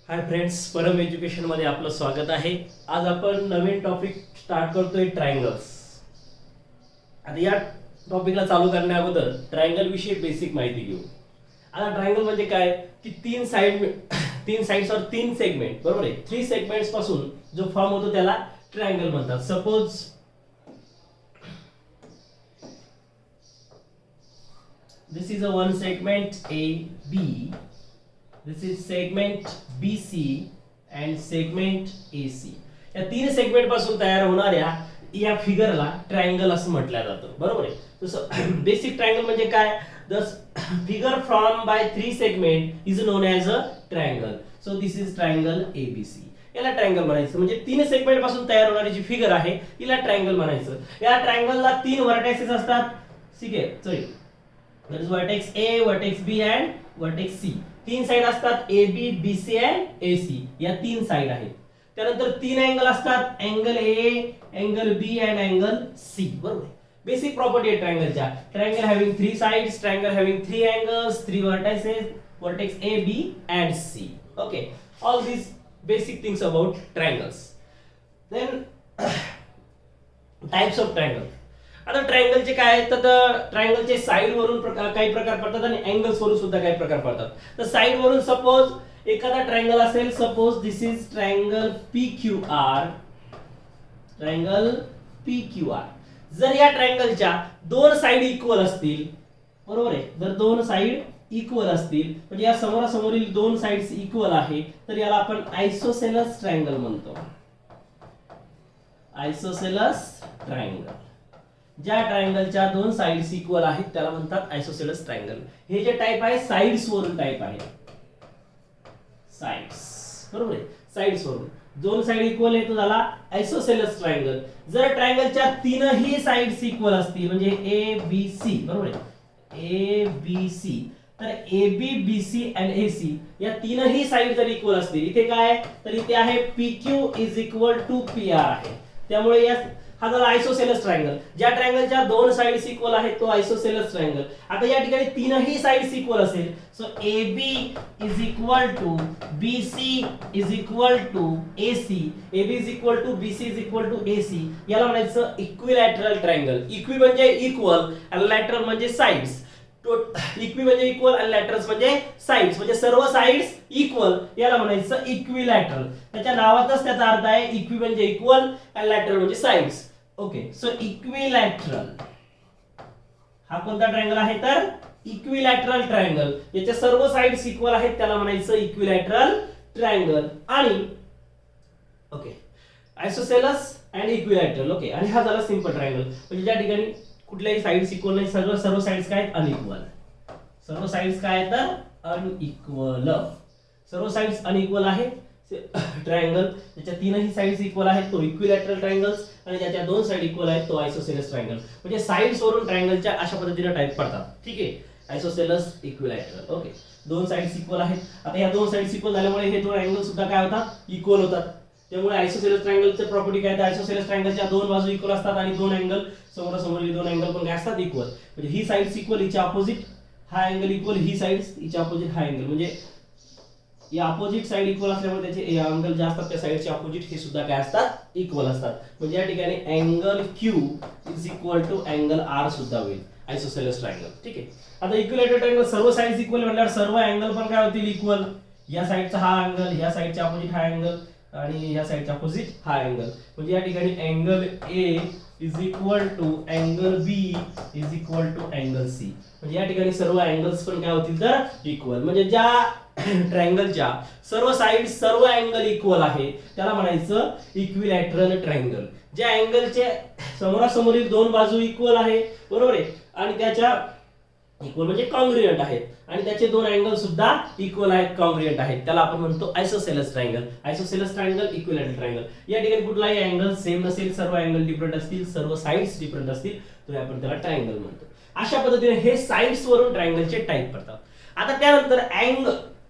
Hi friends, परम education मध्ये आपलं स्वागत आहे. आज आपण नवीन टॉपिक स्टार्ट करतोय, ट्रायंगल्स. आता या टॉपिकला चालू करण्या अगोदर ट्रायंगल विषयी बेसिक माहिती घेऊ. आता ट्रायंगल म्हणजे काय की तीन साइड्स और तीन सेगमेंट, बरोबर आहे. 3 सेगमेंट्स पासून जो फॉर्म होतो त्याला ट्रायंगल म्हणतात. Suppose this is a one segment AB, this is segment BC and segment AC. या तीन सेगमेंट पासून तयार होणाऱ्या या फिगरला ट्रायंगल असं म्हटलं जातं, बरोबर आहे. तसं बेसिक ट्रायंगल म्हणजे काय, the figure from by 3 segment is non as a triangle. So this is triangle ABC. याला ट्रायंगल म्हणायचं. म्हणजे 3 सेगमेंट पासून तयार होणारी जी फिगर आहे तिला ट्रायंगल म्हणायचं. या ट्रायंगलला 3 व्हर्टेक्सेस असतात. ठीक आहे, sorry, that is vertex A, vertex B and vertex C. 3 side असतात, AB, BC and AC. या 3 साइड आहेत. त्यानंतर 3 अँगल असतात, angle A, angle B and angle C. बरोबर. बेसिक प्रॉपर्टी आहे ट्रायंगलच्या. Triangle having 3 sides, triangle having 3 angles, 3 vertices, vertex A, B and C. Okay, all these basic things about triangles. Then types of triangle. आता ट्रायंगलचे काय आहेत, तर ट्रायंगलचे side वरून काही प्रकार पडतात आणि अँगल्स वरून सुद्धा काही प्रकार पडतात. तर साइड वरून सपोज एखादा ट्रायंगल असेल, suppose this is triangle PQR. Triangle PQR. जर या ट्रायंगलच्या 2 साइड इक्वल असतील, बरोबर आहे, जर 2 साइड इक्वल असतील म्हणजे या समोरासमोरील 2 साइड्स इक्वल आहे, तर याला आपण आयसोसेलस ट्रायंगल म्हणतो. Isosceles triangle. ज्या ट्रायंगलच्या 2 साइड्स इक्वल आहेत त्याला म्हणतात आयसोसेलस ट्रायंगल. हे जे टाइप आहे साइड्स वरून टाइप आहे. साइड्स, बरोबर आहे, साइड्स वरून 2 साइड इक्वल आहे तो झाला आयसोसेलस ट्रायंगल. जर ट्रायंगलच्या 3ही साइड्स इक्वल असतील म्हणजे ABC, बरोबर आहे, ABC, तर AB, BC and AC या 3ही साइड जर इक्वल असतील, इथे काय तर इथे आहे PQ is equal to PR आहे. त्यामुळे या हा झाला आयसोसेलस ट्रायंगल. ज्या ट्रायंगलच्या 2 साइड्स इक्वल आहेत तो आयसोसेलस ट्रायंगल. आता या ठिकाणी 3ही साइड्स इक्वल असेल, so AB is equal to BC is equal to AC. AB is equal to BC is equal to AC. याला म्हणायचं इक्विलॅटरल ट्रायंगल. इक्वी म्हणजे इक्वल आणि लॅटरल म्हणजे साइड्स. इक्वी म्हणजे इक्वल आणि लॅटरल्स म्हणजे साइड्स, म्हणजे सर्व साइड्स इक्वल, याला म्हणायचं इक्विलॅटरल. त्याच्या नावातच त्याचा अर्थ आहे, इक्वी म्हणजे इक्वल आणि लॅटरल म्हणजे साइड्स. ओके, सो इक्विलॅटरल हा कोणता ट्रायंगल आहे तर इक्विलॅटरल ट्रायंगल. याच्या सर्व साइड्स इक्वल आहेत त्याला म्हणायचं इक्विलॅटरल ट्रायंगल. आणि ओके, आयसोसेलस अँड इक्विलॅटरल. ओके, आणि हा झाला सिंपल ट्रायंगल म्हणजे ज्या ठिकाणी कुठल्याही साइड्स इक्वल नाही, सर्व साइड्स काय आहेत अनइक्वल. सर्व साइड्स काय आहेत तर अनइक्वल. सर्व साइड्स अनइक्वल आहे ट्रायंगल. ज्याच्या 3ही साइड्स इक्वल आहेत तो इक्विलॅटरल ट्रायंगल्स आणि ज्याच्या 2 साइड इक्वल आहेत तो आयसोसेलस ट्रायंगल. म्हणजे साइड्स वरून ट्रायंगलच्या अशा पद्धतीने टाइप पडतात. ठीक आहे, आयसोसेलस, इक्विलॅटरल. ओके, 2 साइड्स इक्वल आहेत. आता या 2 साइड्स इक्वल झाल्यामुळे हे 2 अँगल सुद्धा काय होतात इक्वल होतात. त्यामुळे आयसोसेलस ट्रायंगलची प्रॉपर्टी काय आहे, आयसोसेलस ट्रायंगलच्या 2 बाजू इक्वल असतात आणि 2 अँगल समोरासमोरील 2 अँगल पण काय असतात इक्वल. म्हणजे ही साइड्स इक्वल, हिच्या अपोजिट हा अँगल इक्वल, ही साइड्स हिच्या अपोजिट हा अँगल. म्हणजे या अपोजिट साइड इक्वल असल्यामुळे त्याचे अँगल जे असतात त्या साइडचे अपोजिट हे सुद्धा काय असतात इक्वल असतात. म्हणजे या ठिकाणी angle Q is equal to angle R सुद्धा होईल आयसोसेलस ट्रायंगल. ठीक आहे. आता इक्विलॅटरल ट्रायंगल सर्व साइड्स इक्वल म्हटल्यावर सर्व अँगल पण काय होतील इक्वल. या साइडचा हा अँगल, या साइडच्या अपोजिट हा अँगल आणि या साइडच्या अपोजिट हा अँगल. म्हणजे या ठिकाणी angle A is equal to angle B is equal to angle C. म्हणजे या ठिकाणी सर्व अँगल्स पण काय होतील तर इक्वल. म्हणजे ज्या ट्रायंगलच्या सर्व साइड्स सर्व अँगल इक्वल आहे त्याला म्हणायचं इक्विलॅटरल ट्रायंगल. ज्या अँगलचे समोरासमोरील 2 बाजू इक्वल आहे, बरोबर आहे, आणि त्याच्या इक्वल म्हणजे कॉन्ग्रुएंट आहेत आणि त्याचे 2 अँगल सुद्धा इक्वल आहेत, कॉन्ग्रुएंट आहेत, त्याला आपण म्हणतो isosceles triangle. Isosceles triangle, equilateral triangle. या ठिकाणी कुठलाही अँगल सेम नसेल, सर्व अँगल डिफरंट असतील, सर्व साइड्स डिफरंट असतील, तर आपण त्याला ट्रायंगल म्हणतो. अशा पद्धतीने हे साइड्स वरून ट्रायंगलचे टाइप पडतात. आता त्यानंतर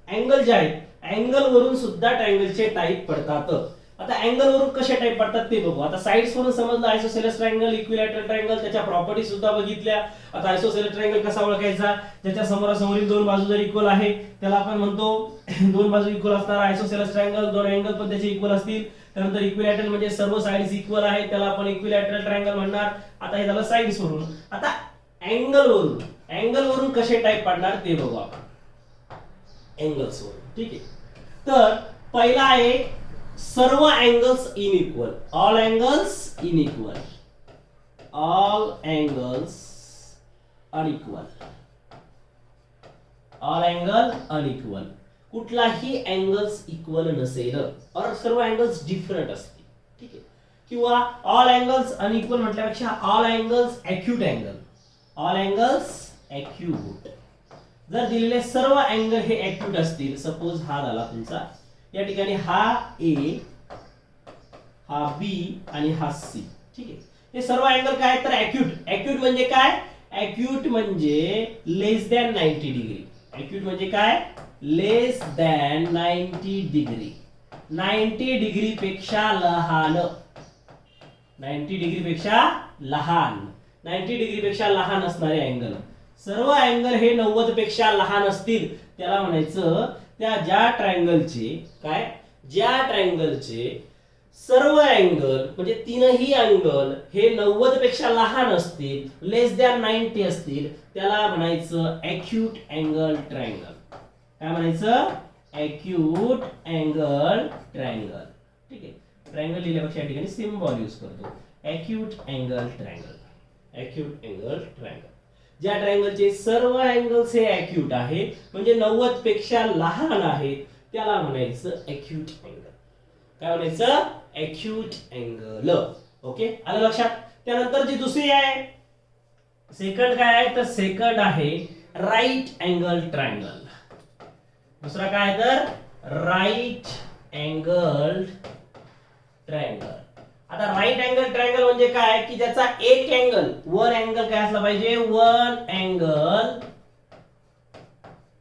अँगल जे आहेत, अँगल वरून सुद्धा ट्रायंगलचे टाइप पडतात. आता अँगल वरून कसे टाइप पडतात ते बघू. आता साइड्स वरून समजलं आयसोसेलेस ट्रायंगल, इक्विलॅटरल ट्रायंगल, त्याच्या प्रॉपर्टी सुद्धा बघितल्या. आता आयसोसेलेस ट्रायंगल कसा ओळखायचा, ज्याच्या समोरासमोरील दोन बाजू जर इक्वल आहे त्याला आपण म्हणतो दोन बाजू इक्वल असणार आयसोसेलेस ट्रायंगल, दोन अँगल पण त्याचे इक्वल असतील. त्यानंतर इक्विलॅटरल म्हणजे सर्व साइड्स इक्वल आहेत त्याला आपण इक्विलॅटरल ट्रायंगल म्हणणार. आता हे झालं साइड्स वरून. आता अँगल वरून कसे टाइप पडणार ते बघू आपण अँगल्स वरून. ठीक आहे, तर पहिला आहे सर्व angles inequal, all angles inequal, all angles unequal, all angle unequal. कुठलाही अँगल्स इक्वल नसेल और सर्व अँगल्स डिफरंट असतील. ठीक आहे, किंवा ऑल अँगल्स अनइक्वल म्हटल्यापेक्षा all angles acute angle, all angles acute. जर दिलेले सर्व अँगल हे ॲक्यूट असतील, सपोज हा झाला तुमचा, या ठिकाणी हा ए, हा बी आणि हा सी. ठीक आहे, हे सर्व अँगल काय तर ॲक्यूट. ॲक्यूट म्हणजे काय, ॲक्यूट म्हणजे लेस दॅन 90 डिग्री. ॲक्यूट म्हणजे काय, लेस दॅन 90 डिग्री, 90 डिग्री पेक्षा लहान, 90 डिग्री पेक्षा लहान, 90 डिग्री पेक्षा लहान असणारे अँगल. सर्व अँगल हे 90 पेक्षा लहान असतील त्याला म्हणायचं त्या ज्या ट्रायंगलचे काय, ज्या ट्रायंगलचे सर्व अँगल म्हणजे तीनही अँगल हे 90 पेक्षा लहान असतील, लेस दॅन 90 असतील, त्याला म्हणायचं ॲक्यूट अँगल ट्रायंगल. काय म्हणायचं, ॲक्यूट अँगल ट्रायंगल. ठीक आहे, ट्रायंगल लिहिल्यापेक्षा या ठिकाणी सिम्बॉल यूज करतो, acute angle triangle, acute angle triangle. ज्या ट्रायंगलचे सर्व अँगल्स हे ॲक्यूट आहे म्हणजे 90 पेक्षा लहान आहे त्याला म्हणायचं ॲक्यूट अँगल. काय म्हणायचं, ॲक्यूट अँगल. ओके, आलं लक्षात. त्यानंतर जी दुसरी आहे सेकंड काय आहे तर सेकंड आहे राईट अँगल ट्रायंगल. दुसरा काय तर राईट अँगल ट्रायंगल. आता राईट अँगल ट्रायंगल म्हणजे काय की ज्याचा एक अँगल, वन अँगल काय असला पाहिजे, वन अँगल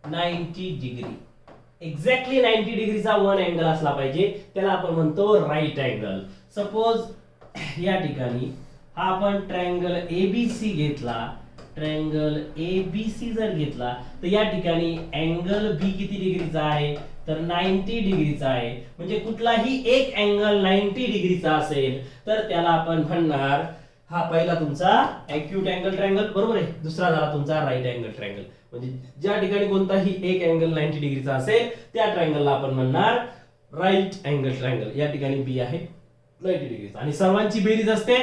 90 डिग्री, एक्झॅक्टली 90 डिग्रीचा वन अँगल असला पाहिजे, त्याला आपण म्हणतो राईट अँगल. सपोज या ठिकाणी हा आपण ट्रायंगल एबीसी घेतला, ट्रायंगल एबीसी जर घेतला तर या ठिकाणी अँगल बी किती डिग्रीचा आहे तर 90 डिग्रीचा आहे. म्हणजे कुठलाही एक अँगल 90 डिग्रीचा असेल तर त्याला आपण म्हणणार हा पहिला तुमचा ॲक्यूट अँगल ट्रायंगल, बरोबर आहे. दुसरा झाला तुमचा राईट अँगल ट्रायंगल. म्हणजे ज्या ठिकाणी कोणताही एक अँगल 90 डिग्रीचा असेल त्या ट्रायंगलला आपण म्हणणार राईट अँगल ट्रायंगल. या ठिकाणी बी आहे 90 डिग्रीचा आणि सर्वांची बेरीज असते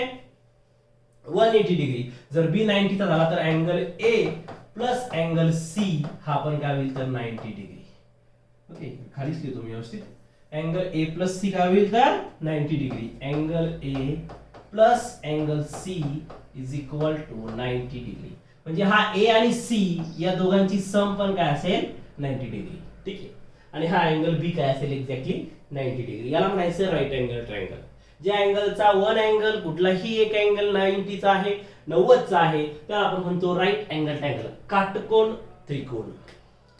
180 डिग्री. जर बी 90 चा झाला तर angle A plus angle C हा पण काय होईल तर 90 डिग्री. ओके, खालीच लिहितो मी व्यवस्थित. अँगल ए प्लस सी काय होईल तर 90 degree. Angle A plus angle C is equal to 90 degree. म्हणजे हा ए आणि सी या दोघांची सम पण काय असेल 90 डिग्री. ठीक आहे, आणि हा अँगल बी काय असेल एक्झॅक्टली 90 डिग्री. याला म्हणायचं राईट अँगल ट्रायंगल. ज्या अँगलचा वन अँगल कुठलाही एक अँगल 90 चा आहे, 90 चा आहे, त्याला आपण म्हणतो राईट अँगल ट्रायंगल, काटकोन त्रिकोण.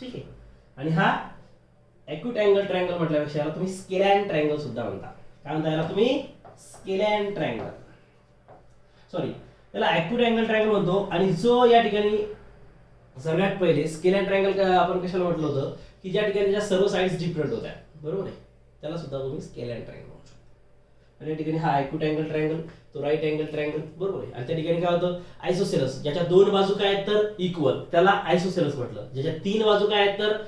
ठीक आहे, आणि हा ॲक्यूट अँगल ट्रायंगल म्हटल्यापेक्षा याला तुम्ही स्केलॅन ट्रायंगल सुद्धा म्हणता. काय म्हणता याला तुम्ही, स्केलॅन ट्रायंगल. सॉरी, याला ॲक्यूट अँगल ट्रायंगल म्हणतो. आणि जो या ठिकाणी सगळ्यात पहिले स्केलॅन ट्रायंगल आपण कशाला म्हटलं होतं की ज्या ठिकाणी ज्या सर्व साइड्स डिफरंट होत्या, बरोबर आहे, त्याला सुद्धा तुम्ही स्केलॅन ट्रायंगल म्हणू शकता. आणि या ठिकाणी हा ॲक्यूट अँगल ट्रायंगल, तो राईट अँगल ट्रायंगल, बरोबर आहे. आणि त्या ठिकाणी काय होतं आयसोसेलस, ज्याच्या दोन बाजू काय आहेत तर इक्वल त्याला आयसोसेलस म्हटलं. ज्याच्या तीन बाजू काय आहेत तर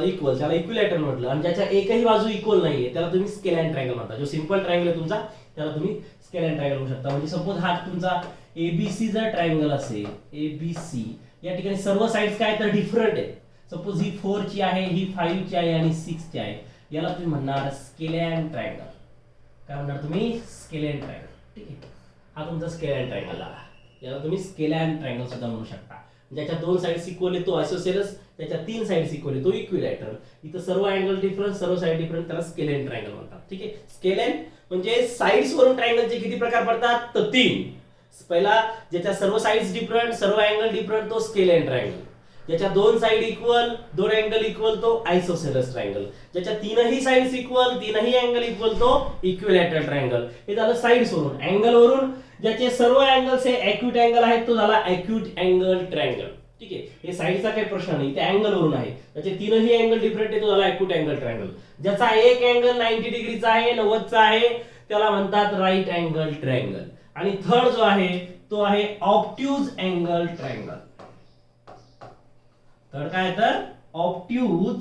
इक्वल त्याला इक्विलॅटरल म्हटलं. आणि ज्याच्या एकही बाजू इक्वल नाहीये त्याला तुम्ही स्केलॅन ट्रायंगल म्हणता. जो सिंपल ट्रायंगल आहे तुमचा त्याला तुम्ही स्केलॅन ट्रायंगल म्हणू शकता. म्हणजे सपोज हा तुमचा एबीसी जर ट्रायंगल असेल, एबीसी या ठिकाणी सर्व साइड्स काय तर डिफरंट आहेत. सपोज ही 4 ची आहे, ही 5 ची आहे आणि 6 ची आहे, याला तुम्ही म्हणणार स्केलॅन ट्रायंगल. काय म्हणणार तुम्ही, स्केलॅन ट्रायंगल. ठीक आहे, हा तुमचा स्केलॅन ट्रायंगल आला. याला तुम्ही स्केलॅन ट्रायंगल सुद्धा म्हणू शकता. ज्याच्या दोन साइड्स इक्वल आहे तो आयसोसेलस, त्याच्या तीन साइड्स इक्वल आहे तो इक्विलॅटरल. इथं सर्व अँगल डिफरंट, सर्व साइड डिफरंट, त्याला स्केलॅन ट्रायंगल म्हणतात. ठीक आहे, स्केलॅन म्हणजे साइड्स वरून ट्रायंगलचे किती प्रकार पडतात तर 3. पहिला ज्याच्या सर्व साइड्स डिफरंट, सर्व अँगल डिफरंट तो स्केलॅन ट्रायंगल. ज्याच्या दोन साइड इक्वल, दोन अँगल इक्वल तो आयसोसेलेस ट्रायंगल. ज्याच्या तीनही साइड्स इक्वल, तीनही अँगल इक्वल तो इक्विलॅटरल ट्रायंगल. हे झालं साइड्स वरून. अँगल वरून ज्याचे सर्व अँगल्स हे ॲक्यूट अँगल आहेत तो झाला ॲक्यूट अँगल ट्रायंगल. ठीक आहे, हे साइडचा काही प्रश्न नाही, ते अँगल वरून आहे. त्याचे तीनही अँगल डिफरंट आहे तो झाला ॲक्यूट अँगल ट्रायंगल. ज्याचा एक अँगल 90 डिग्रीचा आहे, 90 चा आहे, त्याला म्हणतात राईट अँगल ट्रायंगल. आणि थर्ड जो आहे तो आहे ऑब्ट्यूज अँगल ट्रायंगल. थर्ड काय तर ऑब्ट्यूज.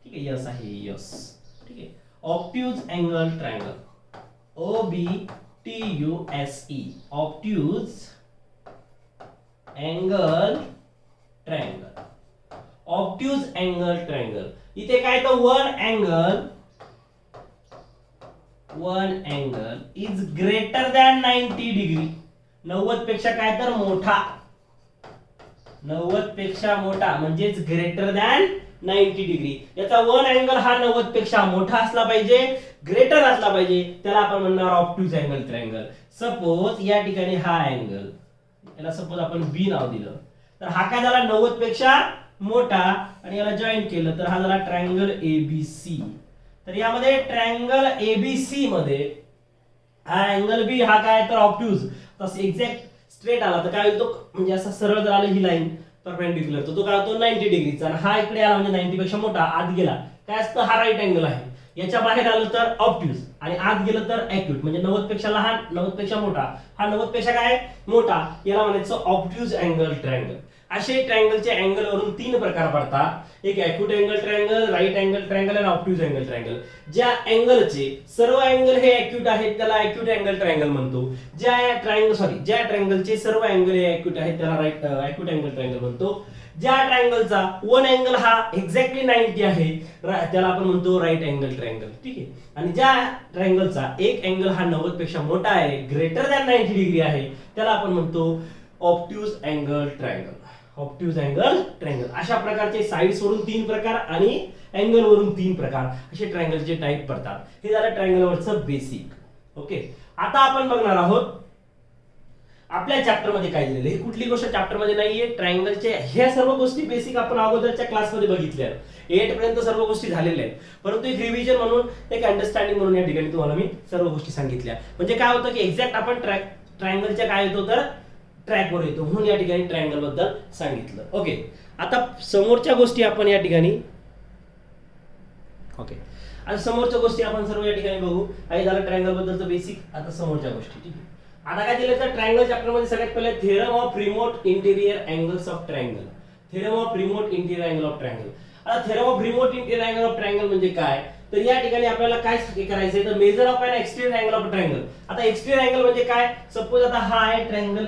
ठीक आहे, यस आहे, यस. ठीक आहे, obtuse angle triangle. OBTUSE, obtuse angle triangle. Obtuse angle triangle. इथे काय तर one angle is greater than 90 degree. 90 पेक्षा काय तर मोठा, 90 पेक्षा मोठा म्हणजेच ग्रेटर दॅन 90 डिग्री. याचा वन अँगल हा 90 पेक्षा मोठा असला पाहिजे, ग्रेटर असला पाहिजे, त्याला आपण म्हणणार ऑब्ट्यूज अँगल ट्रायंगल. सपोज या ठिकाणी हा अँगल, याला सपोज आपण बी नाव दिलं, तर हा काय झाला 90 पेक्षा मोठा, आणि याला जॉईन केलं तर हा झाला ट्रायंगल एबीसी. तर यामध्ये ट्रायंगल एबीसी मध्ये हा अँगल बी हा काय तर ऑब्ट्यूज तस एक्झॅक्ट स्ट्रेट आला तर काय होतो, म्हणजे असं सरळ जर आलं ही लाईन परपेंडिक्युलर तर तो काय होतो 90 डिग्रीचा. आणि हा इकडे आला म्हणजे 90 पेक्षा मोठा, आत गेला काय असतं हा राईट अँगल आहे. याच्या बाहेर आलं तर ऑब्ट्यूज आणि आत गेलं तर ॲक्यूट. म्हणजे 90 पेक्षा लहान, 90 पेक्षा मोठा, हा 90 पेक्षा काय मोठा, याला म्हणायचं ऑब्ट्यूज अँगल ट्रायंगल. असे ट्रायंगलचे अँगल वरून तीन प्रकार पडतात. एक acute angle triangle, right angle triangle आणि ऑब्ट्यूज अँगल ट्रायंगल. ज्या अँगलचे सर्व अँगल हे ॲक्यूट आहेत त्याला ॲक्यूट अँगल ट्रायंगल म्हणतो. ज्या ट्रायंगलचे सर्व अँगल हे ॲक्यूट आहेत त्याला ॲक्यूट अँगल ट्रायंगल म्हणतो. ज्या ट्रायंगलचा वन अँगल हा एक्झॅक्टली 90 आहे त्याला आपण म्हणतो राईट अँगल ट्रायंगल. ठीक आहे, आणि ज्या ट्रायंगलचा एक अँगल हा 90 पेक्षा मोठा आहे, ग्रेटर दॅन 90 डिग्री आहे, त्याला आपण म्हणतो obtuse angle triangle. Obtuse angle triangle. अशा प्रकारचे साइड्स वरून तीन प्रकार आणि अँगल वरून तीन प्रकार असे ट्रायंगलचे टाइप पडतात. हे झालं ट्रायंगल वरचं बेसिक. ओके, आता आपण बघणार आहोत आपल्या चॅप्टर मध्ये काय दिलेलं. हे कुठली गोष्ट चॅप्टर मध्ये नाहीये. ट्रायंगलचे ह्या सर्व गोष्टी बेसिक आपण अगोदरच्या क्लासमध्ये बघितल्या. 8 पर्यंत सर्व गोष्टी झालेल्या आहेत, परंतु एक रिव्हिजन म्हणून, एक अंडरस्टँडिंग म्हणून या ठिकाणी तुम्हाला मी सर्व गोष्टी सांगितल्या. म्हणजे काय होतं की एक्झॅक्ट आपण ट्रायंगलच्या काय येतो तर ट्रॅकवर येतो, म्हणून या ठिकाणी ट्रायंगल बद्दल सांगितलं. ओके, आता समोरच्या गोष्टी आपण या ठिकाणी आता समोरच्या गोष्टी आपण सर्व या ठिकाणी बघू. काही झालं ट्रायंगल बद्दलचं बेसिक. आता समोरच्या गोष्टी. ठीक आहे, आता काय दिलं तर ट्रायंगल चॅप्टर मध्ये सगळ्यात पहिले theorem of remote interior angles of triangle. Theorem of remote interior angle of triangle. आता theorem of remote interior angle of triangle म्हणजे काय, तर या ठिकाणी आपल्याला काय करायचंय तर measure of an exterior angle of triangle. आता एक्सटेरियर अँगल म्हणजे काय, सपोज आता हा आहे ट्रायंगल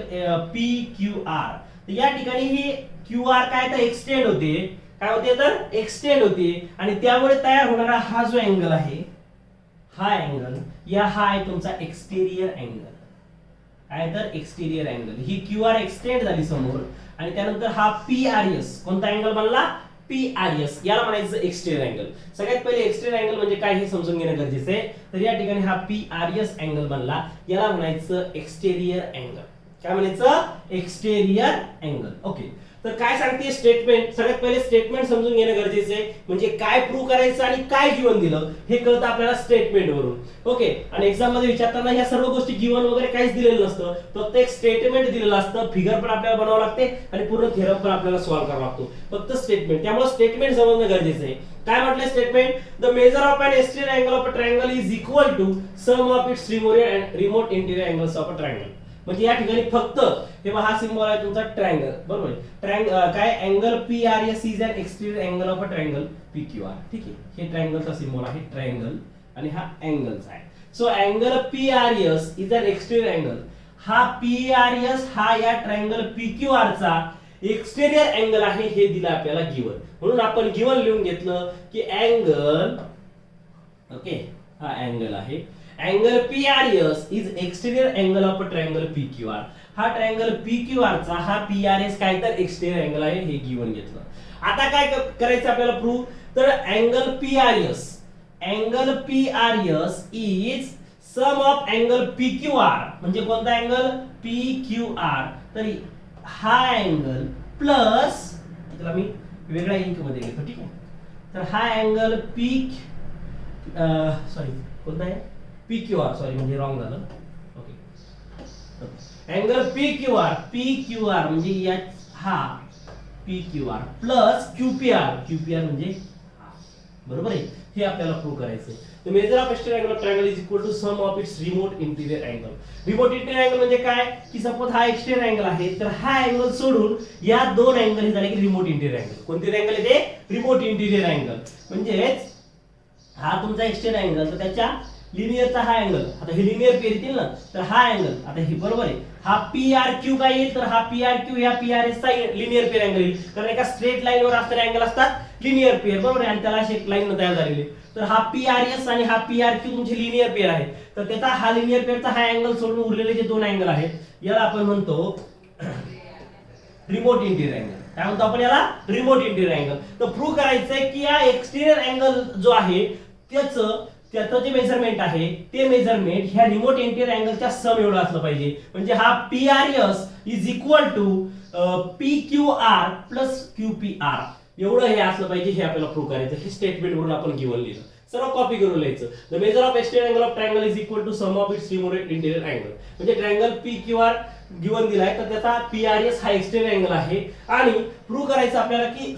PQR. तर या ठिकाणी ही QR काय तर एक्सटेंड होते, काय होते तर एक्सटेंड होते, आणि त्यामुळे तयार होणारा हा जो अँगल आहे, हा अँगल हा आहे तुमचा एक्सटेरियर अँगल. काय तर एक्सटेरियर अँगल. ही QR एक्सटेंड झाली समोर, आणि त्यानंतर हा PRS कोणता अँगल बनला, PRS, याला म्हणायचं एक्सटेरियर अँगल. सगळ्यात पहिले एक्सटेरियर अँगल म्हणजे काय हे समजून घेणं गरजेचं आहे. तर या ठिकाणी हा PRS अँगल बनला, याला म्हणायचं एक्सटेरियर अँगल. काय म्हणायचं, एक्सटेरियर अँगल. ओके, तर काय सांगते स्टेटमेंट, सगळ्यात पहिले स्टेटमेंट समजून घेणं गरजेचं आहे. म्हणजे काय प्रूव्ह करायचं आणि काय गिवन दिलं हे कळतं आपल्याला स्टेटमेंट वरून. ओके, आणि एक्झाम मध्ये विचारताना ह्या सर्व गोष्टी गिवन वगैरे काहीच दिलेलं नसतं, फक्त एक स्टेटमेंट दिलेलं असतं. फिगर पण आपल्याला बनावं लागते आणि पूर्ण थेरम पण आपल्याला सॉल्व्ह करावा लागतो, फक्त स्टेटमेंट. त्यामुळे स्टेटमेंट समजणं गरजेचं आहे. काय म्हटलं statement, the measure of an exterior angle of a triangle is equal to sum of its remote interior angles of a triangle. म्हणजे या ठिकाणी फक्त हे हा सिम्बॉल आहे तुमचा ट्रायंगल, बरोबर. काय angle PRS is an exterior angle of a triangle PQR. ठीक आहे, हे ट्रायंगलचा सिम्बॉल आहे ट्रायंगल, आणि हा अँगलचा आहे. So angle PRS is an exterior angle. हा PRS हा या ट्रायंगल PQR चा एक्सटेरियर अँगल आहे हे दिलं आपल्याला गिवन. म्हणून आपण गिवन लिहून घेतलं की अँगल, ओके, हा अँगल आहे. Angle PRS is exterior angle of a triangle PQR. हा ट्रायंगल PQR चा हा PRS काय तर एक्सटेरियर अँगल आहे हे गिवन घेतलं. आता काय करायचं आपल्याला प्रूव्ह, तर angle PRS is sum of angle PQR. म्हणजे कोणता अँगल PQR, तर हा अँगल प्लस त्याला मी वेगळ्या इंक मध्ये घेतो, ठीक आहे. तर हा अँगल पी सॉरी कोणता आहे, पी क्यू आर, सॉरी म्हणजे रॉंग झालं. Okay, angle P Q R म्हणजे या हा P Q R plus QPR म्हणजे हा, बरोबर आहे. हे आपल्याला प्रूव्ह करायचं आहे. The measure of exterior angle of triangle is equal to sum of its remote interior angle. Remote interior angle म्हणजे काय की सपोज हा एक्सटेरियर अँगल आहे, तर हा अँगल सोडून या दोन अँगल हे झाले की रिमोट इंटिरियर अँगल. कोणते अँगल आहे ते, रिमोट इंटिरियर अँगल. म्हणजेच हा तुमचा एक्सटेरियर अँगल, तर त्याच्या लिनियरचा हा अँगल, आता हे लिनियर पेर येतील ना, तर हा अँगल आता हे बरोबर आहे, हा पी आर क्यू काय येईल, तर हा पी आर क्यू या पी आर एस चा लिनियर पेर अँगल येईल. कारण एका स्ट्रेट लाईन वर असणारे अँगल असतात लिनियर पेर, बरोबर आहे, आणि त्याला अशी एक लाईन तयार झालेली. तर हा पी आर एस आणि हा पी आर क्यू तुमचे लिनियर पेर आहे. तर त्याचा हा लिनियर पेरचा हा अँगल सोडून उरलेले जे दोन अँगल आहेत याला आपण म्हणतो रिमोट इंटिरियर अँगल. काय म्हणतो आपण याला, रिमोट इंटिरियर अँगल. तर प्रूव्ह करायचंय की या एक्सटेरियर अँगल जो आहे त्याचं जे मेजरमेंट आहे ते मेजरमेंट ह्या रिमोट इंटिरियर अँगलच्या सम एवढं असलं पाहिजे. म्हणजे हा P R S is equal to P Q R plus Q P R एवढं हे असलं पाहिजे. हे आपल्याला प्रूव्ह करायचं. हे स्टेटमेंट वरून आपण गिव्हन लिहिलं, सर्व कॉपी करून लिहायचं. The measure of exterior angle of triangle is equal to sum of its remote interior angle. म्हणजे triangle P Q R given दिलाय, तर त्याचा पी आर एस हा एक्सटेरियर अँगल आहे. आणि प्रूव्ह करायचं आपल्याला की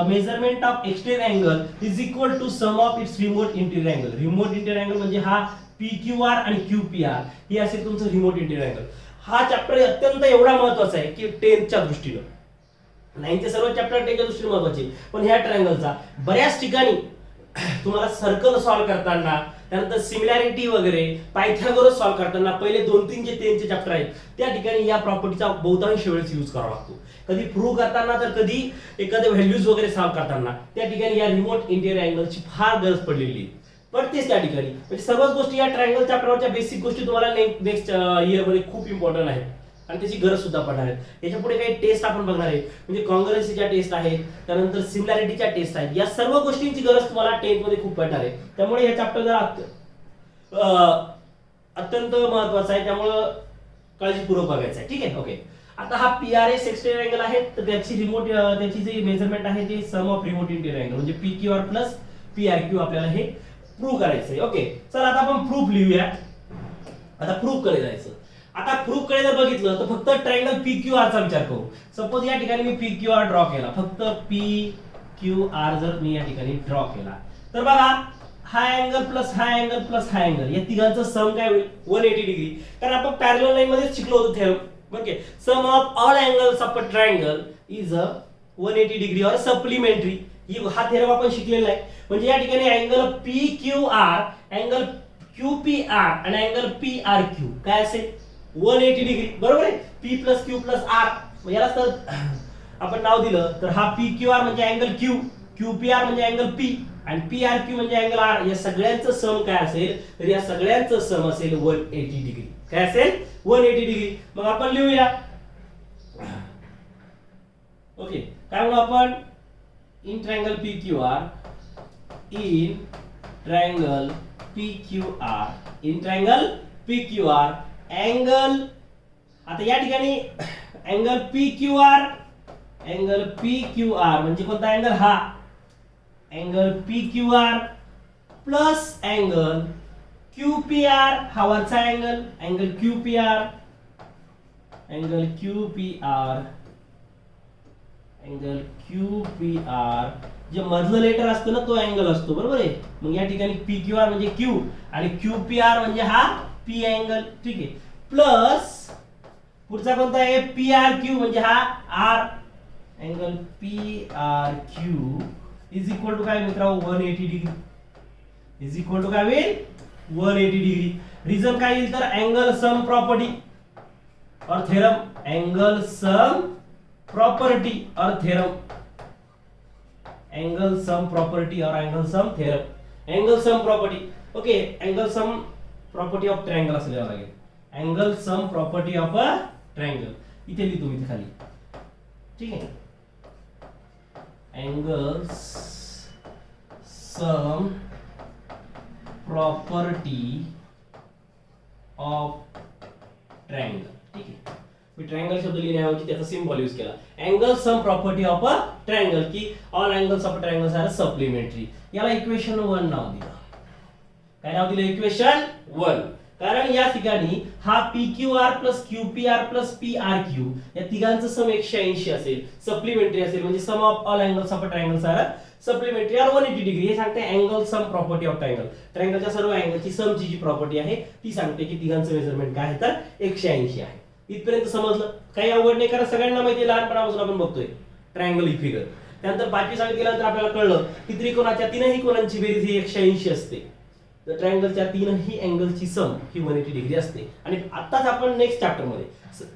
measurement of exterior angle is equal to sum of its remote interior angle. Remote interior angle म्हणजे हा पी क्यू आर आणि क्यू पी आर हे असेल तुमचं रिमोट इंटिरियर अँगल. हा चॅप्टर अत्यंत एवढा महत्वाचा आहे की 10च्या दृष्टीनं, 9चे सर्व चॅप्टर 10च्या दृष्टीने महत्वाचे, पण ह्या ट्रायंगलचा बऱ्याच ठिकाणी तुम्हाला सर्कल सॉल्व्ह करताना, त्यानंतर सिमिलॅरिटी वगैरे पायथागोरस सॉल्व्ह करताना पहिले 2-3 जे 10चे चॅप्टर आहेत त्या ठिकाणी या प्रॉपर्टीचा बहुतांश वेळेस यूज करावा लागतो. कधी प्रूव्ह करताना तर कधी एखादे व्हॅल्यूज वगैरे सॉल्व्ह करताना त्या ठिकाणी या रिमोट इंटिरियर अँगलची फार गरज पडलेली आहे. पडतेच त्या ठिकाणी. म्हणजे सर्वच गोष्टी या ट्रायंगल चॅप्टरवरच्या बेसिक गोष्टी तुम्हाला नेक्स्ट इयर मध्ये खूप इम्पॉर्टंट आहेत आणि त्याची गरज सुद्धा पडणार आहे. याच्या पुढे काही टेस्ट आपण बघणार आहे, म्हणजे कॉन्ग्रन्सीच्या टेस्ट आहेत, त्यानंतर सिमिलॅरिटीच्या टेस्ट आहेत. या सर्व गोष्टींची गरज तुम्हाला 10th मध्ये खूप पडणार आहे. त्यामुळे हे चॅप्टर जरा अत्यंत महत्वाचा आहे, त्यामुळे काळजीपूर्वक बघायचं आहे. ठीक आहे, ओके. आता हा P R S exterior angle आहे, तर त्याची रिमोट त्याची जी मेजरमेंट आहे ते sum of remote interior angle म्हणजे P Q R plus P R Q आपल्याला हे प्रूव्ह करायचं आहे. ओके, चला आता आपण प्रूफ लिहूया. आता प्रूफ कडे जायचं. आता प्रूफ कडे जर बघितलं तर फक्त ट्रायंगल पी क्यू आर चा विचार करू. सपोज या ठिकाणी मी पी क्यू आर ड्रॉ केला, फक्त पी क्यू आर जर मी या ठिकाणी ड्रॉ केला, तर बघा हा अँगल प्लस हा अँगल प्लस हा अँगल या तिघांचं सम काय होईल, 180 डिग्री. कारण आपण पॅरलल लाईन मध्ये शिकलो होतो theorem. Okay, sum of all angles of a triangle is a 180 degree or supplementary. हा थेरम आपण शिकलेला आहे. म्हणजे या ठिकाणी angle P Q R, angle Q P R आणि अँगल पी आर क्यू काय असेल, 180 डिग्री. बरोबर आहे. P plus Q plus R याला तर आपण नाव दिलं, तर हा पी क्यू आर म्हणजे angle Q, Q P R म्हणजे अँगल पी आणि पी आर क्यू म्हणजे अँगल आर. या सगळ्यांचं सम काय असेल, तर या सगळ्यांचं सम असेल 180 डिग्री. काय असेल, 180 डिग्री. मग आपण लिहूया. ओके, काय म्हणू आपण, in triangle P Q R, in triangle P Q R, in triangle P Q R angle. आता या ठिकाणी angle P Q R, angle P Q R म्हणजे कोणता अँगल, हा angle P Q R plus angle Q P R, हा वरचा angle, angle Q P R, angle Q P R, angle Q P R. जे मधलं letter असतं ना तो अँगल असतो, बरोबर आहे. मग या ठिकाणी पी क्यू आर म्हणजे क्यू आणि क्यू पी आर म्हणजे हा पी अँगल. ठीक आहे, प्लस पुढचा कोणता आहे, पी आर क्यू म्हणजे हा R, angle P R Q is equal to काय मित्रांनो, 180 डिग्री. इज इक्वल टू काय होईल, 180 डिग्री. रिझन काय येईल, तर अँगल सम प्रॉपर्टी और थेरम, अँगल सम प्रॉपर्टी और थेरम, एंगल सम प्रॉपर्टी और angle sum theorem. Angle sum property, okay, angle sum property of triangle असं लिहावं लागेल. Angle sum property of a triangle इथे लिहितो मी खाली. ठीक आहे, angle sum property of triangle. ठीक आहे, मी ट्रायंगल शब्द लिहिण्याऐवजी त्याचा सिम्बॉल यूज केला. Angle sum property of a triangle की all angles of triangles are supplementary. याला इक्वेशन 1 नाव दिलं. काय नाव दिलं? इक्वेशन 1. कारण या ठिकाणी हा PQR plus QPR plus PRQ या तिघांचं सम 180 असेल, सप्लिमेंटरी असेल, म्हणजे sum of all angles of triangles are supplementary are 180 degree. हे सांगते angle sum property of triangle. ट्रायंगलच्या सर्व अँगलची समची जी प्रॉपर्टी आहे ती सांगते की तिघांचं मेजरमेंट काय आहे तर 180 आहे. इथपर्यंत समजलं? काही अवघड नाही, कारण सगळ्यांना माहिती, लहानपणापासून आपण बघतोय ट्रायंगल ही फिगर. त्यानंतर बाकी सांगितलं गेल्यानंतर आपल्याला कळलं की त्रिकोणाच्या तीनही कोनांची बेरीज ही 180 असते. तर ट्रायंगलच्या तीनही अँगलची सम ही 180 डिग्री असते. आणि आताच आपण नेक्स्ट चॅप्टर मध्ये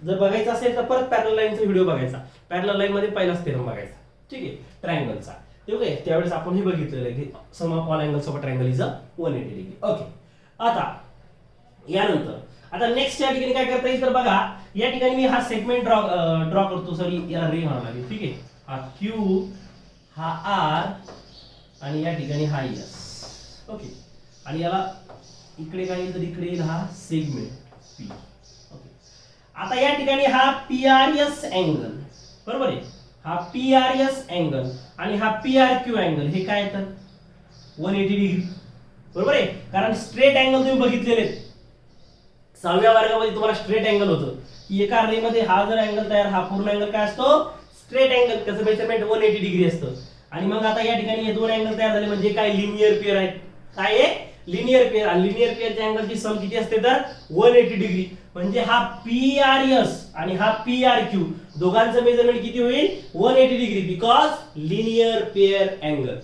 जर बघायचं असेल तर परत पॅरलल लाईनचा व्हिडिओ बघायचा. पॅरलल लाईन मध्ये पहिलाच थेरम बघायचा, ठीक आहे, ट्रायंगलचा. ओके, त्यावेळेस आपण हे बघितलेलं आहे की sum of all angles of triangle is 180 degree. Okay, आता यानंतर आता नेक्स्ट या ठिकाणी काय करता येईल तर बघा, या ठिकाणी मी हा सेगमेंट ड्रॉ करतो. सॉरी, याला रे म्हणावं लागेल, ठीक आहे. हा Q, हा R आणि या ठिकाणी हा S. ओके, आणि याला इकडे काय येईल तर इकडे येईल हा सेगमेंट P. ओके, आता या ठिकाणी हा PRS अँगल, बरोबर आहे, हा PRS अँगल आणि हा PRQ अँगल हे काय येतात 180 डिग्री, बरोबर आहे. कारण स्ट्रेट अँगल तुम्ही बघितलेले आहेत 6व्या वर्गामध्ये, तुम्हाला स्ट्रेट अँगल होतं की एका रे मध्ये हा जर अँगल तयार, हा पूर्ण अँगल काय असतो स्ट्रेट अँगल, त्याचं मेजरमेंट 180 डिग्री असतं. आणि मग आता या ठिकाणी हे दोन अँगल तयार झाले म्हणजे काय लिनियर पेअर आहेत. काय आहे? Linear pair. आणि लिनियर पेअरच्या अँगलची सम किती असते तर 180 डिग्री. म्हणजे हा PRS आणि हा PRQ दोघांचं मेजरमेंट किती होईल 180 degree, because linear pair angle.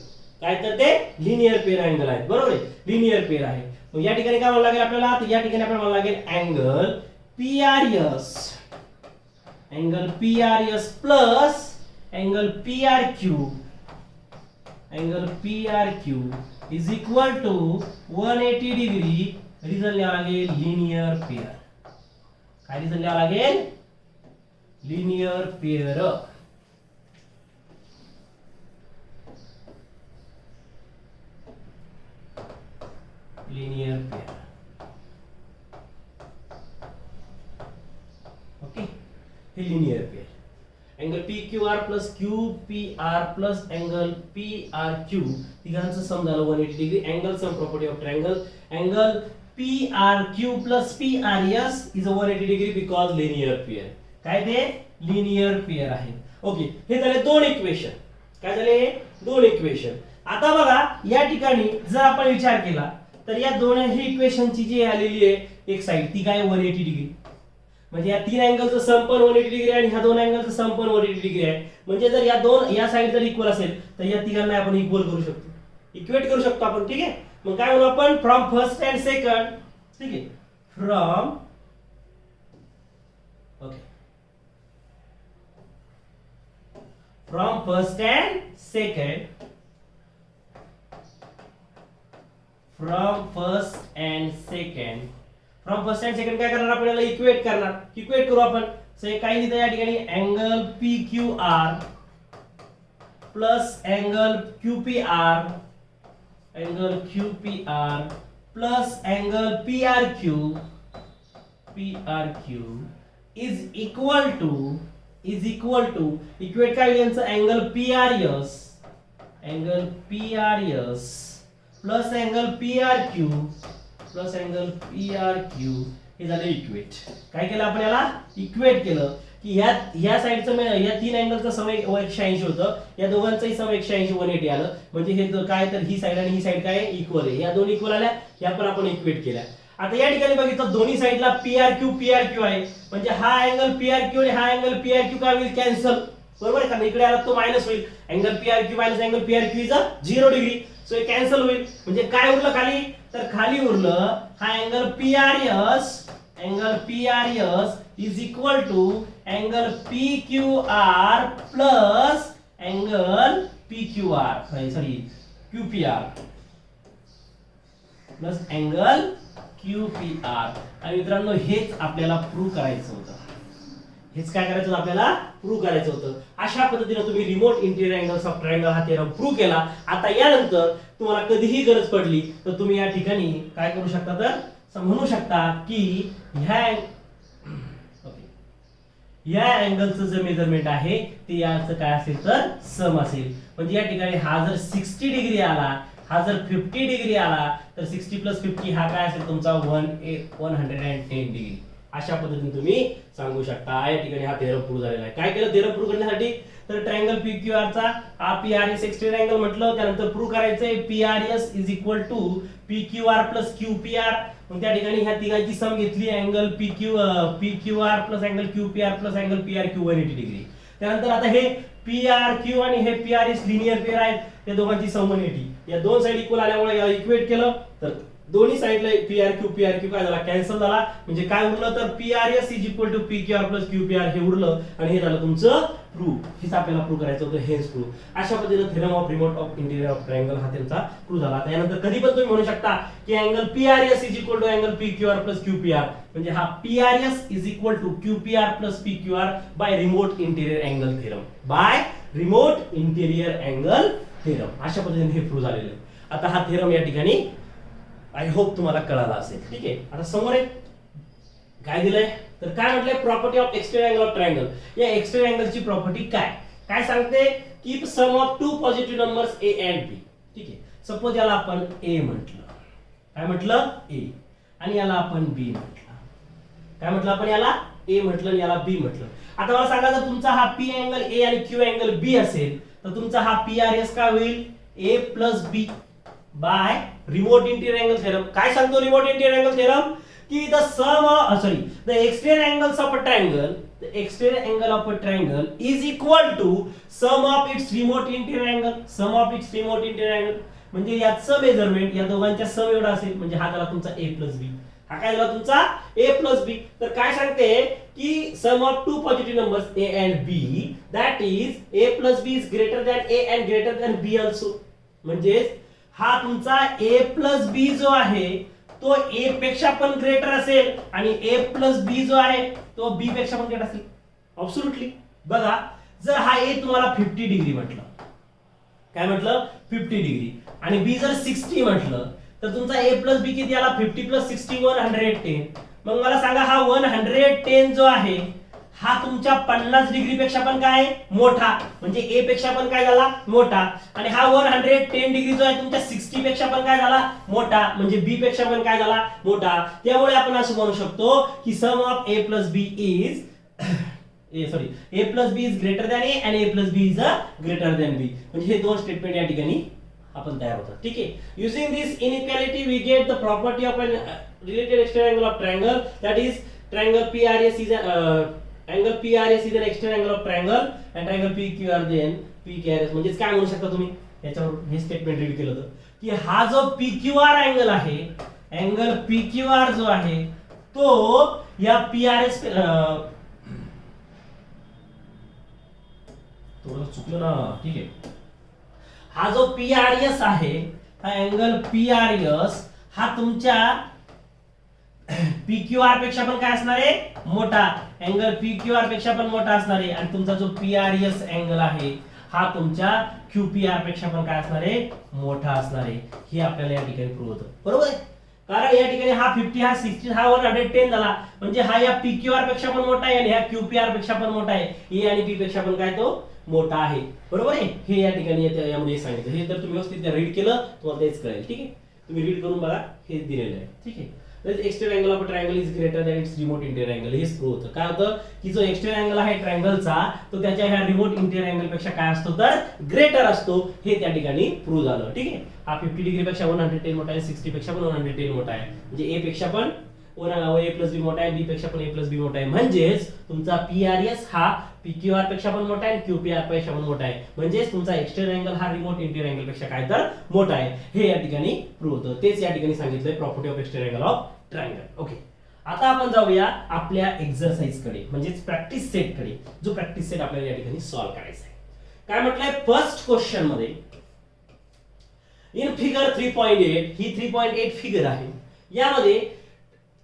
काय तर ते लिनियर पेअर अँगल आहेत, बरोबर आहे, लिनियर पेअर आहे. मग या ठिकाणी काय म्हणावं लागेल आपल्याला, तर या ठिकाणी आपल्याला म्हणावं लागेल angle PRS, angle PRS plus angle PRQ, angle PRQ is equal to 180 degree. Reason लिहावं लागेल लिनियर पेअर. काय रिझन लिहावं लागेल? Linear pair. Linear pair. Okay, हे linear pair. Angle PQR plus QPR plus angle PRQ तिघांचं sum झालं 180 degree. Angle sum property of triangle. Angle PRQ plus PRS is 180 degree because linear pair. काय ते linear pair आहे. Okay, हे झाले दोन equation. काय झाले? दोन इक्वेशन. आता बघा या ठिकाणी जर आपण विचार केला तर या दोन्ही इक्वेशनची जी आलेली आहे एक साइड ती काय 180 डिग्री, म्हणजे या तीन अँगलचं सम पण 180 डिग्री आणि ह्या दोन अँगलचं सम पण 180 डिग्री आहे. म्हणजे जर या साइड जर इक्वल असेल तर या तिघांना आपण इक्वल करू शकतो, इक्वेट करू शकतो आपण, ठीक आहे. मग काय म्हणू आपण, फ्रॉम फर्स्ट अँड सेकंड, ठीक आहे, from okay from first and second, from first and second, from first and second काय करणार आपल्याला इक्वेट करणार. इक्वेट करू आपण. सो काय लिहितं या ठिकाणी angle PQR plus angle QPR, angle QPR plus angle PRQ, PRQ is equal to equate काय यांचं angle PRS, angle PRS plus angle PRQ plus angle PRQ हे झालं इक्वेट. काय केलं आपण याला इक्वेट केलं की ह्या साइडचं या तीन अँगलचं सम 180 होतं, या दोघांचंही सम 180 180 आलं. म्हणजे हे काय तर ही साइड आणि ही साइड काय इक्वल आहे, या दोन इक्वल आल्या, या पण आपण इक्वेट केल्या. आता या ठिकाणी बघितलं दोन्ही साइडला PRQ आहे, म्हणजे हा अँगल PRQ आणि हा अँगल PRQ काय होईल कॅन्सल, बरोबर आहे का. इकडे आला तो मायनस होईल. Angle PRQ minus angle PRQ is 0 degree. So हे कॅन्सल होईल. म्हणजे काय उरलं खाली, तर खाली उरलं हा angle PRS is equal to angle PQR plus angle QPR plus angle QPR. आणि मित्रांनो हेच आपल्याला प्रूव्ह करायचं होतं. हेच काय करायचं होतं आपल्याला प्रूव्ह करायचं होतं. अशा पद्धतीने तुम्ही remote interior angles of triangle हा थेरम प्रूव्ह केला. आता यानंतर तुम्हाला कधीही गरज पडली तर तुम्ही या ठिकाणी काय करू शकता तर म्हणू शकता की या अँगलचं जे मेजरमेंट आहे ते याचं काय असेल तर सम असेल. म्हणजे या ठिकाणी हा जर 60 डिग्री आला, हा जर 50 डिग्री आला, तर 60 प्लस 50 हा काय असेल तुमचा 110 डिग्री. अशा पद्धतीने तुम्ही सांगू शकता. या ठिकाणी हा थेरम प्रूव्ह झालेला आहे. काय केलं थेरम प्रूव्ह करण्यासाठी, तर ट्रायंगल PQR चा हा PRS एक्सटेरियर अँगल म्हटलं, त्यानंतर प्रूव्ह करायचंय PRS is equal to PQR plus QPR. मग त्या ठिकाणी ह्या तिघांची सम घेतली, angle PQR plus angle QPR plus angle PRQ 180 degree. त्यानंतर आता हे PRQ आणि हे PRS लिनियर पेअर आहेत, त्या दोघांची सम 180. या दोन साइड इक्वल आल्यामुळे याला इक्वेट केलं, तर दोन्ही साइडला PRQ काय झाला, कॅन्सल झाला. म्हणजे काय उरलं तर PRS is equal to PQR plus QPR हे उरलं, आणि हे झालं तुमचं प्रूफ. हेच आपल्याला प्रूव्ह करायचं होतं, हेच प्रूफ. अशा पद्धतीने theorem of remote of interior of triangle हा त्यांचा प्रूव्ह झाला. त्यानंतर कधी पण तुम्ही म्हणू शकता की angle PRS is equal to angle PQR plus QPR, म्हणजे हा PRS is equal to QPR plus PQR by remote interior angle theorem, by remote interior angle theorem. अशा पद्धतीने हे प्रूव्ह झालेलं आहे. आता हा थेरम या ठिकाणी आय होप तुम्हाला कळाला असेल. ठीक आहे, आता समोर एक काय दिलंय, तर काय म्हटलंय, property of exterior angle of triangle. या एक्सटेरियर अँगलची प्रॉपर्टी काय काय सांगते, keep sum of two positive numbers A and B. ठीक आहे, सपोज याला आपण A म्हटलं, काय म्हटलं A, आणि याला आपण B म्हटलं, काय म्हटलं आपण याला A म्हटलं आणि याला B म्हटलं. आता मला सांगा, जर तुमचा हा P अँगल A आणि Q अँगल B असेल, तर तुमचा हा PRS काय होईल, A plus B by remote interior angle theorem. काय सांगतो रिमोट इंटिरियर अँगल थेरम, की the sum the exterior angles of a triangle, the exterior angle of a triangle is equal to sum of its remote interior angle, sum of its remote interior angle. म्हणजे याचं measurement या दोघांच्या सम एवढा असेल, म्हणजे हा झाला तुमचा A प्लस B, हा काय झाला तुमचा A प्लस B. तर काय सांगते की sum of two positive numbers A and B, that is A plus B is greater than A and greater than B also. म्हणजे हा तुमचा A प्लस B जो आहे तो A पेक्षा पण ग्रेटर असेल, आणि A प्लस B जो आहे तो B पेक्षा पण ग्रेटर असेल. ॲब्सोल्युटली. बघा, जर हा A तुम्हाला 50 डिग्री म्हटलं, काय म्हटलं 50 डिग्री, आणि B जर 60 म्हटलं, तर तुमचा A प्लस B किती आला, 50 प्लस 60 110. मग मला सांगा, हा 110 जो आहे हा तुमच्या 50 डिग्री पेक्षा पण काय मोठा, म्हणजे A पेक्षा पण काय झाला मोठा, आणि हा 110 डिग्री जो आहे तुमच्या 60 पेक्षा पण काय झाला मोठा, म्हणजे B पेक्षा पण काय झाला मोठा. त्यामुळे आपण असं म्हणू शकतो की sum of A plus B is A plus B is greater than A आणि A plus B is greater than B. म्हणजे हे दोन स्टेटमेंट या ठिकाणी आपण तयार होतात. ठीक आहे, using this inequality we get the property of unrelated exterior angle of triangle, that is triangle PRS is angle PRS is an external angle of triangle and triangle PQR then PQRS. म्हणजे काय म्हणू शकता तुम्ही याच्यावर, हे statement read केलं होतं की हा जो PQR अँगल आहे, अँगल PQR जो आहे तो या PRS थोडं चुकलं ना. ठीक आहे, हा जो PRS आहे, हा अँगल PRS हा तुमच्या PQR पेक्षा पण काय असणार आहे मोठा, अँगल PQR पेक्षा पण मोठा असणार आहे, आणि तुमचा जो PRS अँगल आहे हा तुमच्या QPR पेक्षा पण काय असणार आहे मोठा असणार आहे. हे आपल्याला या ठिकाणी प्रूव्ह होतं, बरोबर आहे. कारण या ठिकाणी हा 50 हा 60 हा 110 झाला, म्हणजे हा या PQR पेक्षा पण मोठा आहे आणि ह्या QPR पेक्षा पण मोठा आहे. A आणि B पेक्षा पण काय तो मोठा आहे, बरोबर आहे. हे या ठिकाणी यामध्ये सांगितलं. हे जर तुम्ही व्यवस्थित रीड केलं तुम्हाला तेच कळेल. ठीक आहे, तुम्ही रीड करून बघा, हे दिलेलं आहे. ठीक आहे, exterior angle of a triangle is greater than it's remote interior angle. हेच प्रूव्ह होतं. काय होतं की जो एक्सटेरियर अँगल आहे ट्रायंगलचा तो त्याच्या ह्या रिमोट इंटिरियर अँगल पेक्षा काय असतो तर ग्रेटर असतो. हे त्या ठिकाणी प्रूव्ह झालं. ठीक आहे, हा 50 डिग्री पेक्षा 110 मोठा आहे, 60 पेक्षा पण 110 मोठा आहे, म्हणजे A पेक्षा पण A प्लस B मोठा आहे, B पेक्षा पण A प्लस B मोठा आहे. म्हणजेच तुमचा PRS हा PQR पेक्षा पण मोठा आहे, QPR पेक्षा पण मोठा आहे. म्हणजेच तुमचा एक्सटेरियर अँगल हा रिमोट इंटिरियर अँगल पेक्षा काय तर मोठा आहे. हे या ठिकाणी प्रूव्ह होतं. तेच या ठिकाणी सांगितलंय property of exterior angle of triangle. Okay, आता आपण जाऊया आपल्या एक्सरसाइज कडे, म्हणजेच प्रॅक्टिस सेट कडे, जो प्रॅक्टिस सेट आपल्याला या ठिकाणी सॉल्व्ह करायचा आहे. काय म्हटलंय फर्स्ट क्वेश्चन मध्ये, इन फिगर 3.8, ही 3.8 फिगर आहे. यामध्ये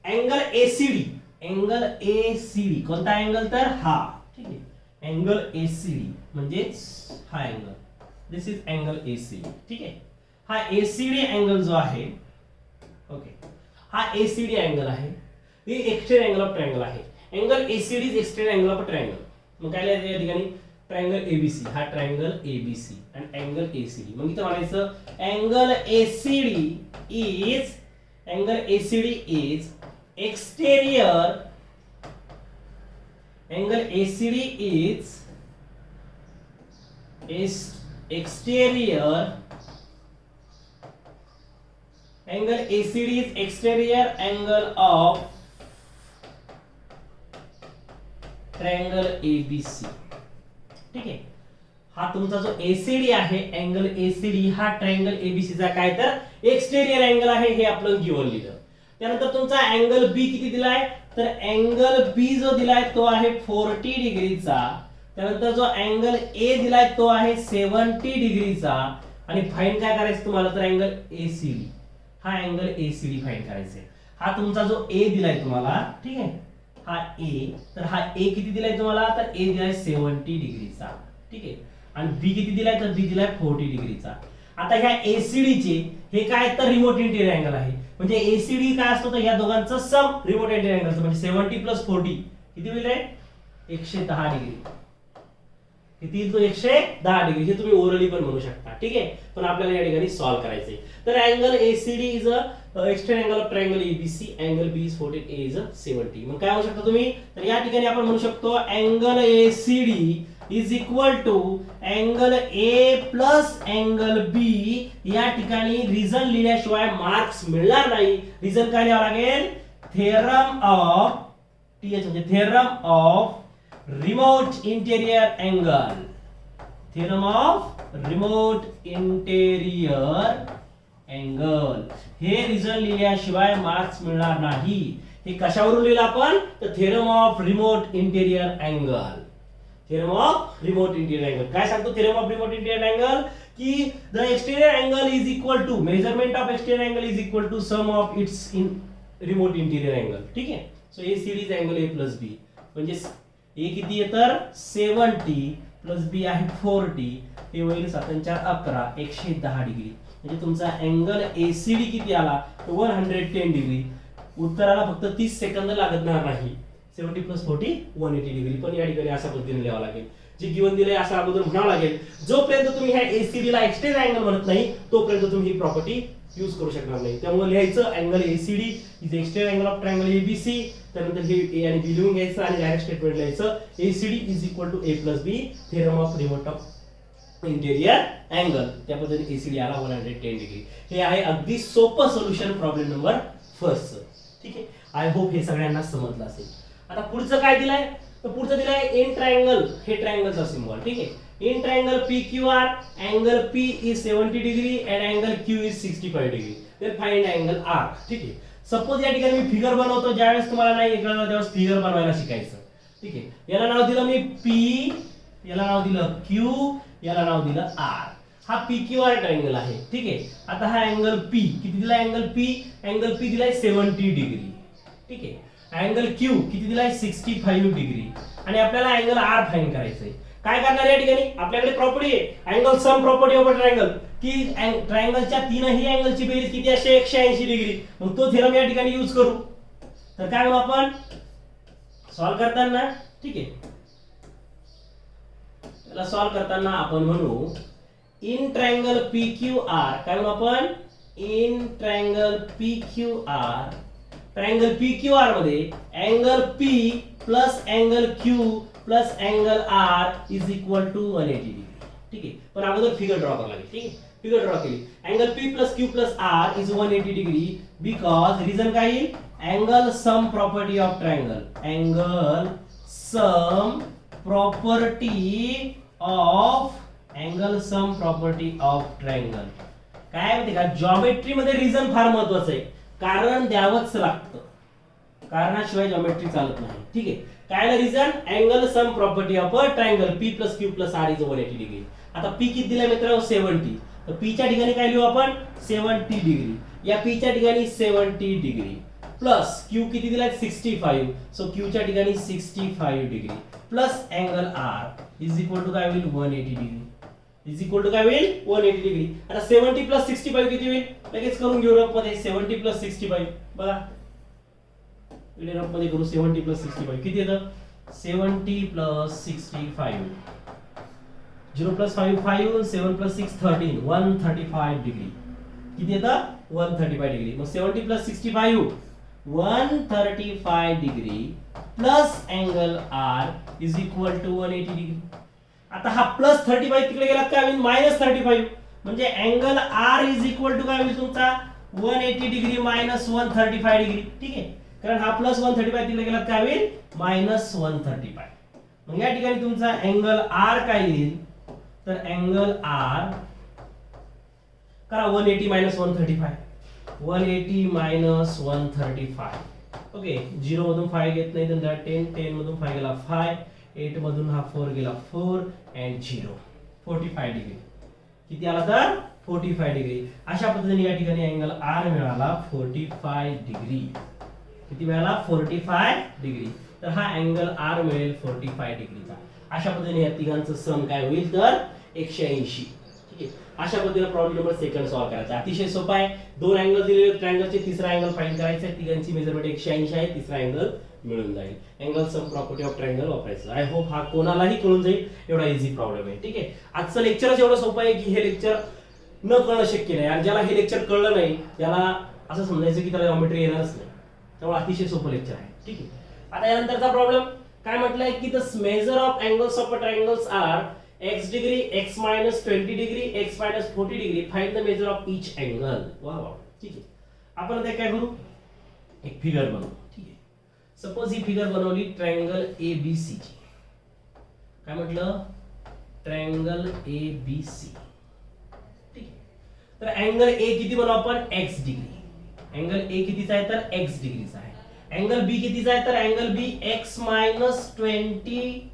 अँगल ACD, अँगल ACD कोणता अँगल तर हा. ठीक आहे, अँगल ACD म्हणजे हा angle, this is angle ACD. ठीक आहे, हा ACD अँगल जो आहे, ओके, हा ACD अँगल आहे, ही एक्सटेरियर अँगल ऑफ ट्रायंगल आहे. Angle ACD is extended angle of a triangle. मग काय लिहायचं या ठिकाणी ट्रायंगल एबीसी, हा ट्रायंगल एबीसी आणि अँगल एसीडी. मग इथं म्हणायचं angle ACD is exterior, angle ACD is exterior, angle ACD is exterior angle of triangle ABC. ठीक आहे. हा तुमचा जो ACD आहे, अँगल ACD हा ट्रायंगल ABC चा काय तर एक्सटेरियर अँगल आहे, हे आपलं गिवन लिहिलं. त्यानंतर तुमचा अँगल B किती दिलाय, तर अँगल B जो दिलाय तो आहे 40 डिग्रीचा. त्यानंतर जो अँगल A दिलाय तो आहे 70 डिग्रीचा. आणि फाइंड काय करायचं तुम्हाला, तर अँगल ACD, हा अँगल ACD फाइंड करायचा. हा तुमचा जो A दिलाय तुम्हाला, ठीक आहे, हा A, तर हा A किती दिलाय तुम्हाला, तर A दिलाय 70 डिग्रीचा. ठीक आहे. आणि B किती दिलाय, तर B दिलाय 40 डिग्रीचा. आता ह्या ACD चे हे काय तर रिमोट इंटिरियर अँगल आहे. म्हणजे ACD काय असतो, तर या दोघांचं सम रिमोट इंटिरियर अँगल, म्हणजे 70 प्लस 40 किती होईल रे, 110 डिग्री. किती येईल तो, 110 डिग्री. हे तुम्ही ओरली पण म्हणू शकता. ठीक आहे. पण आपल्याला या ठिकाणी सॉल्व्ह करायचंय. तर angle ACD is a extend angle of triangle ABC, angle B is 40, A is 70. मग काय म्हणू शकता तुम्ही, तर या ठिकाणी आपण म्हणू शकतो angle ACD is equal to angle A plus angle B. या ठिकाणी रिझन लिहिल्याशिवाय मार्क्स मिळणार नाही. रिझन काय लिहावं लागेल, थेरम ऑफ TH म्हणजे theorem of remote interior angle, theorem of remote interior angle. हे रिझन लिहिल्याशिवाय मार्क्स मिळणार नाही. हे कशावरून लिहिलं आपण, तर theorem of remote interior angle. Theorem of remote interior angle काय सांगतो, theorem of remote interior angle की the exterior angle is equal to measurement of exterior angle is equal to sum of its in remote interior angle. ठीक आहे. So ACD is angle A plus B, म्हणजे A किती आहे तर 70 plus B आहे 40, हे होईल 7 4 11, 110 डिग्री. म्हणजे तुमचा अँगल ACD किती आला, 110 डिग्री. उत्तराला फक्त 30 सेकंद लागणार नाही. 70 प्लस 40 180 डिग्री. पण या ठिकाणी अशा पद्धतीने लिहावं लागेल. जे गिवन दिले असं अगोदर म्हणावं लागेल. जोपर्यंत तुम्ही ह्या ACD ला एक्सटेंड अँगल म्हणत नाही तोपर्यंत तुम्ही ही प्रॉपर्टी यूज करू शकणार नाही. त्यामुळे लिहायचं angle ACD is extend angle of triangle ABC. त्यानंतर हे A आणि B लिहून घ्यायचं आणि डायरेक्ट स्टेटमेंट लिहायचं ACD is equal to A plus B, theorem of remote of interior angle. त्या पद्धतीने ACD आला 110 डिग्री. हे आहे अगदी सोपं सोल्युशन प्रॉब्लेम नंबर फर्स्ट. ठीक आहे. आय होप हे सगळ्यांना समजलं असेल. आता पुढचं काय दिलंय, तर पुढचं दिलंय इन ट्रायंगल, हे ट्रायंगलचा सिम्बॉल. ठीक आहे. In triangle PQR angle P is 70 degree and angle Q is 65 degree. तर फाइंड अँगल R. ठीक आहे. सपोज या ठिकाणी मी फिगर बनवतो, ज्यावेळेस तुम्हाला नाही कळलं त्यावेळेस फिगर बनवायला शिकायचं. ठीक आहे. याला नाव दिलं मी P, याला नाव दिलं Q, याला नाव दिलं R. हा PQR ट्रायंगल आहे. ठीक आहे. आता हा अँगल P किती दिलाय, अँगल P दिलाय 70 डिग्री. ठीक आहे. अँगल Q किती दिलाय 65 डिग्री. आणि आपल्याला अँगल R फाइंड करायचंय. काय करणार या ठिकाणी, आपल्याकडे प्रॉपर्टी आहे angle sum property of a triangle, की ट्रायंगलच्या तीनही अँगलची बेरीज किती असते 180 डिग्री. मग तो थेरम या ठिकाणी यूज करू. तर काय म्हणू आपण सॉल्व्ह करताना, ठीक आहे, त्याला सॉल्व्ह करताना आपण म्हणू इन ट्रायंगल PQR. काय म्हणू आपण, in triangle PQR. Triangle PQR मध्ये angle P plus angle Q plus angle R is equal to 180 degree. ठीक आहे. पण अगोदर फिगर ड्रॉ करावं लागेल. ठीक आहे. फिगर ड्रॉ केली. Angle P plus Q plus R is 180 degree because reason काय येईल, angle sum property of triangle, angle sum property of triangle. काय माहिती का, जॉमेट्री मध्ये रिझन फार महत्वाचं आहे. कारण द्यावंच लागतं, कारणाशिवाय जॉमेट्री चालत नाही. ठीक आहे. काय reason, angle sum property of a triangle P plus Q plus R is 180 degree. आता P किती दिलाय मित्रांनो 70. तर P च्या ठिकाणी काय लिहू आपण 70 डिग्री. या P च्या ठिकाणी 70 डिग्री प्लस Q किती दिलाय 65. सो Q च्या ठिकाणी 65 degree plus angle R is equal to काय होईल 180 डिग्री. इज इक्वल टू काय होईल 180 डिग्री. आता 70 प्लस 65 किती होईल, लगेच करून घेऊ मध्ये 70 प्लस 65 बघा रफ मध्ये करू 70 प्लस 65 किती येतं 70 प्लस 65 0 प्लस 5 5 7 प्लस 6 13 135 डिग्री किती येतं 135 डिग्री मग 70 plus 65 135 degree plus angle R is equal to 180 degree आता हा प्लस 35 तिकडे गेला काय होईल मायनस 35 म्हणजे angle R is equal to काय होईल तुमचा 180 डिग्री मायनस 135 डिग्री ठीक आहे कारण हा प्लस 135 तिकडे गेला काय होईल मायनस 135 मग या ठिकाणी तुमचा अँगल आर काय येईल तर अँगल आर करा 180 मायनस 135 180 मायनस 135 ओके 0 मधून 5 घेत नाही तर 10 10 मधून 5 गेला 5 8 मधून हा 4 गेला 4 and 0 45 डिग्री किती आला तर 45 डिग्री अशा पद्धतीने या ठिकाणी अँगल आर मिळाला 45 डिग्री किती मिळाला 45 डिग्री तर हा अँगल आर मिळेल 45 डिग्रीचा अशा पद्धतीने या तिघांचं सम काय होईल तर 180 ठीक आहे अशा पद्धतीने प्रॉब्लेम नंबर सेकंड सॉल्व्ह करायचा अतिशय सोपा आहे दोन अँगल दिलेले ट्रायंगलचे तिसरा अँगल फाइंड करायचा आहे तिघांची मेजरमेंट 180 आहे तिसरा अँगल मिळून जाईल angle sum property of triangle वापरायचं आय होप हा कोणालाही कळून जाईल एवढा इझी प्रॉब्लेम आहे ठीक आहे आजचं लेक्चरच एवढं सोपं आहे की हे लेक्चर न कळणं शक्य नाही आणि ज्याला हे लेक्चर कळलं नाही त्याला असं समजायचं की त्याला जॉमेट्री येणारच नाही त्यामुळे अतिशय सोपं लेक्चर आहे ठीक आहे आता यानंतरचा प्रॉब्लेम काय म्हटलंय की the measure of angles of a triangles are x degree x minus 20 degree x minus 40 degree find the measure of each angle वाह वाह ठीक आहे आपण आता काय करू एक फिगर बनवू ठीक आहे सपोज ही फिगर बनवली ट्रायंगल ABC ची काय म्हटलं ट्रायंगल ABC ठीक आहे तर अँगल A किती बनवू आपण x डिग्री अँगल A कितीचा आहे तर x डिग्रीचा आहे अँगल B कितीचा आहे तर अँगल B x minus 20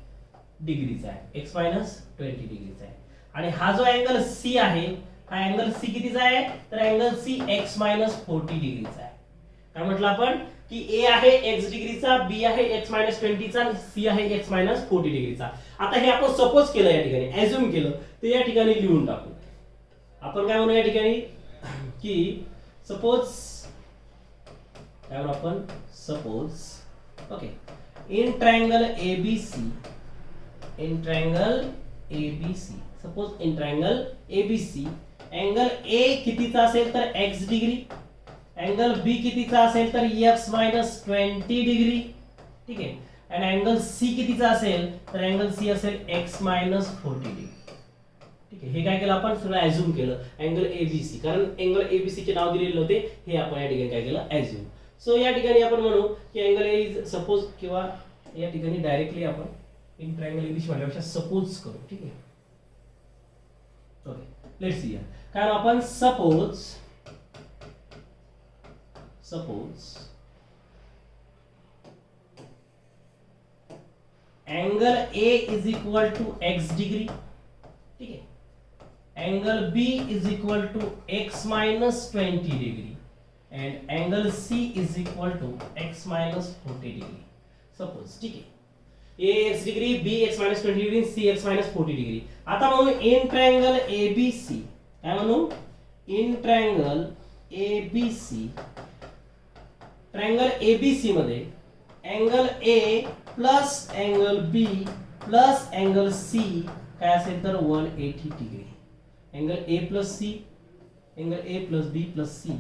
डिग्रीचा आहे x minus 20 डिग्रीचा आहे आणि हा जो अँगल C आहे हा अँगल C कितीचा आहे तर अँगल C x minus 40 डिग्रीचा आहे काय म्हटलं आपण की A आहे x डिग्रीचा B आहे x minus 20 चा आणि C आहे x minus 40 डिग्रीचा आता हे आपण सपोज केलं या ठिकाणी अझ्युम केलं तर या ठिकाणी लिहून टाकू आपण काय म्हणू या ठिकाणी की सपोज काय म्हणू आपण suppose okay in triangle ABC in triangle ABC suppose in triangle ABC angle A कितीचा असेल तर x डिग्री angle B कितीचा असेल तर x minus 20 डिग्री ठीक आहे आणि angle C कितीचा असेल तर angle C असेल x minus 40 डिग्री ठीक आहे हे काय केलं आपण सगळं अझ्युम केलं angle ABC कारण angle ABC चे नाव दिलेले नव्हते हे आपण या ठिकाणी काय केलं अझ्युम सो या ठिकाणी आपण म्हणू की angle A इज सपोज किंवा या ठिकाणी डायरेक्टली आपण इन ट्रायंगल ABC म्हणल्यापेक्षा सपोज करू ठीक आहे ओके लेट्स सी कारण आपण suppose angle A is equal to x degree ठीक आहे angle B is equal to x minus 20 degree and angle C is equal to x minus 40 degree suppose ठीक आहे A x degree B x minus 20 degree C x minus 40 degree आता म्हणू in triangle ABC काय म्हणू in triangle ABC triangle ABC मध्ये angle A plus angle B plus angle C काय असेल तर 180 degree angle A plus C angle A plus B plus C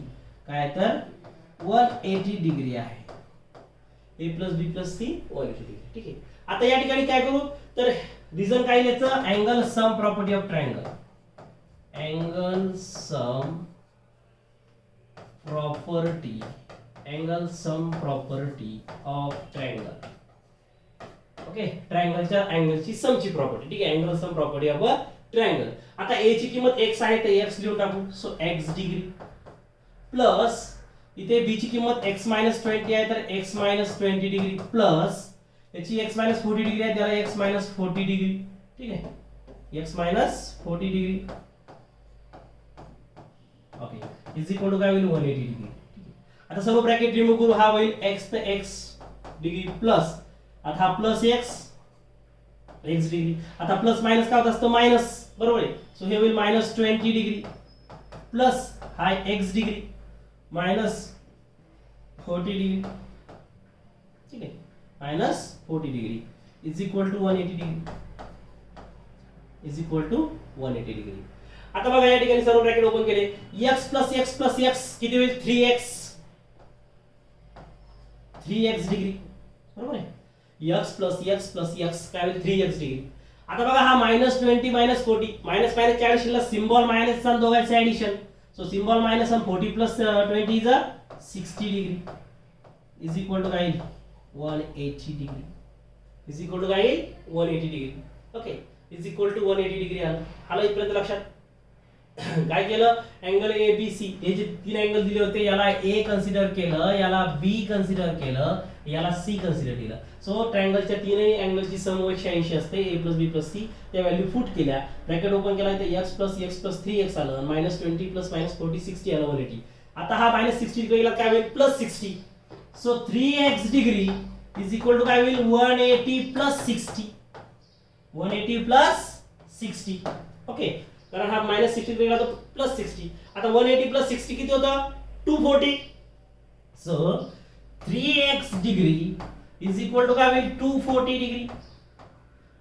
काय तर 180 डिग्री आहे A plus B plus C 180 degree ठीक आहे आता या ठिकाणी काय करू तर रिझन काय लिहायचं angle sum property of triangle angle sum property of triangle okay ट्रायंगलच्या अँगलची समची प्रॉपर्टी ठीक आहे angle sum property of a triangle आता A ची किंमत x आहे तर x लिहून टाकू सो x डिग्री प्लस इथे B ची किंमत x minus 20 आहे तर x minus 20 डिग्री प्लस याची x minus 40 डिग्री आहे त्याला x minus 40 डिग्री ठीक आहे x minus 40 degree okay is equal to काय होईल 180 डिग्री आता सर्व ब्रॅकेट रिमूव्ह करू हा होईल x तर x डिग्री प्लस आता हा प्लस x डिग्री आता प्लस मायनस काय होत असतं मायनस बरोबर आहे सो हे होईल minus 20 डिग्री प्लस हा x डिग्री minus 40 डिग्री ठीक आहे, minus 40 degree is equal to 180 degree, is equal to 180 degree. आता बघा या ठिकाणी सर्व ब्रॅकेट ओपन केले, x प्लस x किती होईल 3x, 3x डिग्री, बरोबर आहे. x प्लस x काय होईल 3x डिग्री. आता बघा हा -20 -40 मायनस च्या ऍडिशनला सिम्बॉल मायनस आणि दोघांचे ऍडिशन, सो सिम्बॉल मायनस आणि 40 plus 20 is 60 degree is equal to काय 180 डिग्री, इज इक्वल टू काय 180 degree. Okay, is equal to 180 degree आलं. आलं इथपर्यंत लक्षात. काय केलं, अँगल ए बी सी हे जे तीन अँगल दिले होते याला ए कन्सिडर केलं, याला बी कन्सिडर केलं, याला सी कन्सिडर केलं. सो ट्रायंगलच्या तीनही अँगलची सम 180 असते, ए प्लस बी प्लस सी. त्या व्हॅल्यू पुट केल्या, ब्रॅकेट ओपन केला, तर x प्लस 3x आलं, -20 प्लस -40 60 आलं 180. आता हा -60 डिग्रीला काय होईल +60, so 3x degree is equal to काय होईल 180 प्लस 60, 180 प्लस 60. ओके, कारण हा -60 डिग्रीला तो +60. आता 180 प्लस 60 किती होतं 240. So 3x degree is equal to काय होईल 240 डिग्री,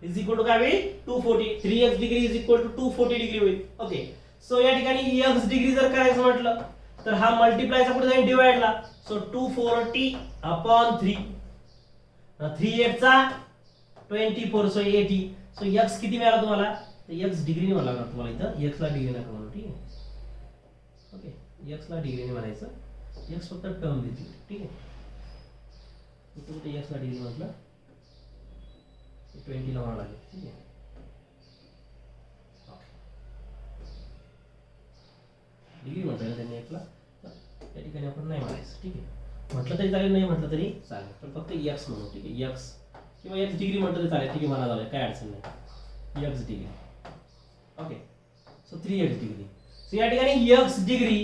इज इक्वल टू काय होईल 240. 3x degree is equal to 240 degree होईल. ओके, सो या ठिकाणी x डिग्री जर करायचं म्हटलं तर हा मल्टिप्लायचा कुठे जाईल डिवाइडला, सो 240 अपॉन 3, 3 चा 24, सो 80. सो x किती मिळाला तुम्हाला, तर x डिग्रीने म्हणावं लागणार तुम्हाला, इथं x ला डिग्री नका म्हणू, ठीक आहे. ओके, x ला डिग्रीने म्हणायचं, x फक्त टर्म देतील, ठीक आहे. इथं कुठे x ला डिग्री म्हटलं 20 ला म्हणावं लागेल, ठीक आहे. डिग्री म्हटलं ना त्यांनी x ला, तर त्या ठिकाणी आपण नाही म्हणायचं, ठीक आहे. म्हटलं तरी चालेल, नाही म्हटलं तरी चालेल, पण फक्त x म्हणू, ठीक आहे. x किंवा x डिग्री म्हटलं तरी चालेल, ठीक आहे, म्हणा झालं काय अडचण नाही. x degree, okay, so 3x degree. So या ठिकाणी x degree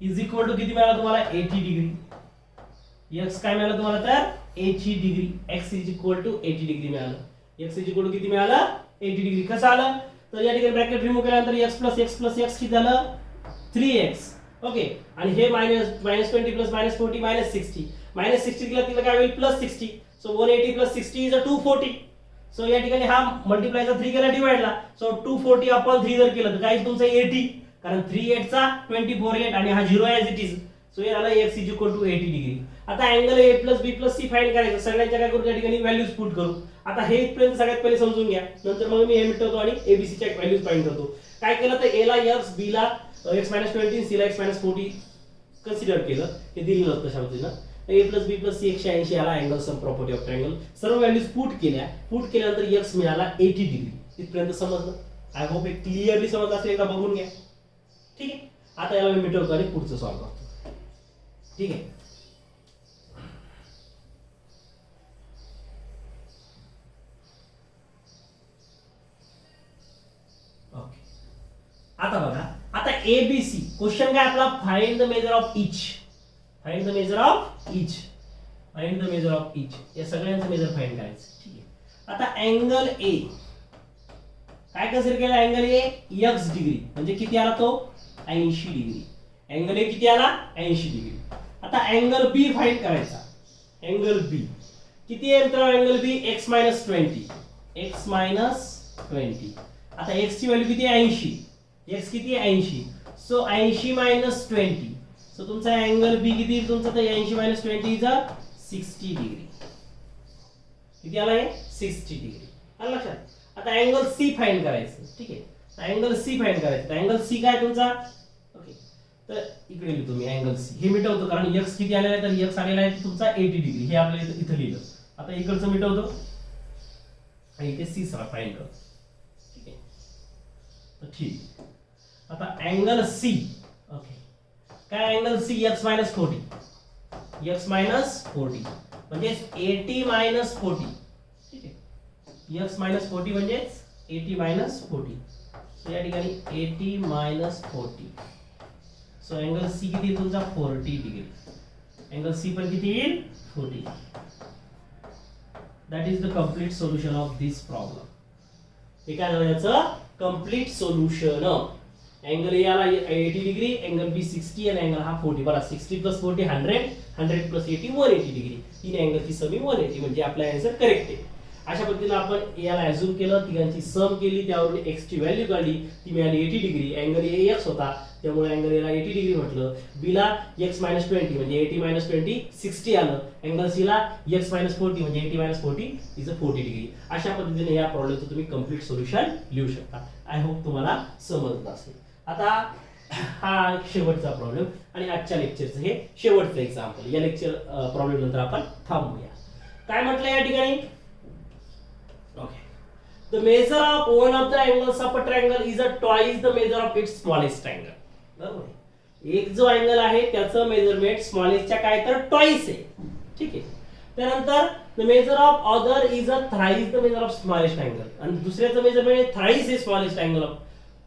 is equal to किती मिळालं तुम्हाला 80 डिग्री. x काय मिळालं तुम्हाला तर 80 degree, x is equal to 80 degree मिळालं. x इज इक्वल टू किती मिळालं 80 डिग्री. कसं आलं, तर या ठिकाणी ब्रॅकेट रिमूव्ह केल्यानंतर x प्लस x किती झालं 3x. ओके, आणि हे -20 प्लस -40 -60, -60 केलं तिला काय होईल +60, सो 180 प्लस 60 इज 240. सो या ठिकाणी हा मल्टिप्लायचा 3 केला डिवाइडला, सो 240 अपॉन 3 जर केलं तर काय तुमचं 80, कारण 3 चा 24 8 आणि हा 0 ॲज इट इज. सो हे झालं x is equal to 80 degree. आता angle a plus b plus c find करायचं, सगळ्यांच्या काय करू या ठिकाणी व्हॅल्यूज पुट करू. आता हे इथपर्यंत सगळ्यात पहिले समजून घ्या, नंतर मग मी हे मिटवतो आणि abc च्या व्हॅल्यूज फाइंड करतो. काय केलं तर a ला x, b ला x-20, c ला x-40 कन्सिडर केलं, हे दिलेलं होतं तशा पद्धतीनं. a plus b plus c 180 याला angle sum property of triangle. सर्व व्हॅल्यूज पुट केल्या, पुट केल्यानंतर x मिळाला 80 डिग्री. इथपर्यंत समजलं, आय होप हे क्लिअरली समजलं असेल, एकदा बघून घ्या, ठीक आहे. आता याला मी मिटवतो आणि पुढचं सॉल्व्ह करतो, ठीक आहे. ओके, आता बघा, आता ABC क्वेश्चन काय आपला, find the measure of each, find the measure of each, find the measure of each, या सगळ्यांचं मेजर फाइंड करायचं, ठीक आहे. आता अँगल A काय कन्सिडर केलं, अँगल A x डिग्री म्हणजे किती आला तो 80 डिग्री. अँगल A किती आला 80 डिग्री. आता अँगल B फाइंड करायचा, अँगल B किती आहे मित्रांनो, अँगल B x - 20, x - 20. आता x ची व्हॅल्यू किती आहे 80, x किती आहे 80, सो 80 - 20, सो तुमचा अँगल B किती तुमचा, तर 80 - 20 इज 60 डिग्री. किती आला आहे 60 डिग्री, आलं लक्षात. आता अँगल C फाइंड करायचं, ठीक आहे. अँगल C फाइंड करायचं, तर अँगल C काय तुमचा, ओके, तर इकडे लिहितो मी अँगल C. हे मिटवतो कारण x किती आलेला आहे, तर x आलेला आहे तुमचा 80 डिग्री, हे आपल्याला इथं लिहिलं. आता इकडचं मिटवतो आणि इथे C फाइंड करतो, ठीक आहे. तर ठीक, आता अँगल C, ओके, काय अँगल C x - 40, x - 40 म्हणजे 80 - 40, ठीक आहे. x - 40 म्हणजे 80 - 40, सो या ठिकाणी 80 - 40, सो अँगल C किती तुमचा 40 डिग्री. अँगल C पण किती येईल 40. That is the complete solution of this problem. हे काय झालं याचं कंप्लीट सोल्युशन. अँगल ए आला 80 डिग्री, अँगल बी 60 आणि अँगल हा 40. बघा 60 + 40 100, 100 + 80 180 डिग्री. तीन अँगलची समी 180 म्हणजे आपला आन्सर करेक्ट आहे. अशा पद्धतीने आपण ए याला अझ्युम केलं, तिघांची सम केली, त्यावरून x ची व्हॅल्यू काढली, ती मिळाली 80 डिग्री. अँगल ए x होता त्यामुळे अँगल एला 80 डिग्री म्हटलं. बी ला x - 20 म्हणजे 80 - 20 60 आलं. अँगल सी ला x - 40 म्हणजे 80 - 40 इज 40 डिग्री. अशा पद्धतीने या प्रॉब्लेमचं तुम्ही कंप्लीट सोल्युशन लिहू शकता. आय होप तुम्हाला समजलं असेल. आता हा एक शेवटचा प्रॉब्लेम आणि आजच्या लेक्चरचं हे शेवटचं एक्झाम्पल. या लेक्चर प्रॉब्लेम नंतर आपण थांबूया. काय म्हटलं या ठिकाणी? Okay. The measure of one of the angles of a triangle is twice the measure of its smallest angle. बरोबर आहे. एक जो अँगल आहे त्याचं मेजरमेंट स्मॉलेस्टच्या काय तर ट्वाइस आहे. ठीक आहे. त्यानंतर the measure of other is thrice the measure of smallest angle. आणि दुसऱ्याचं मेजरमेंट thrice आहे smallest angle of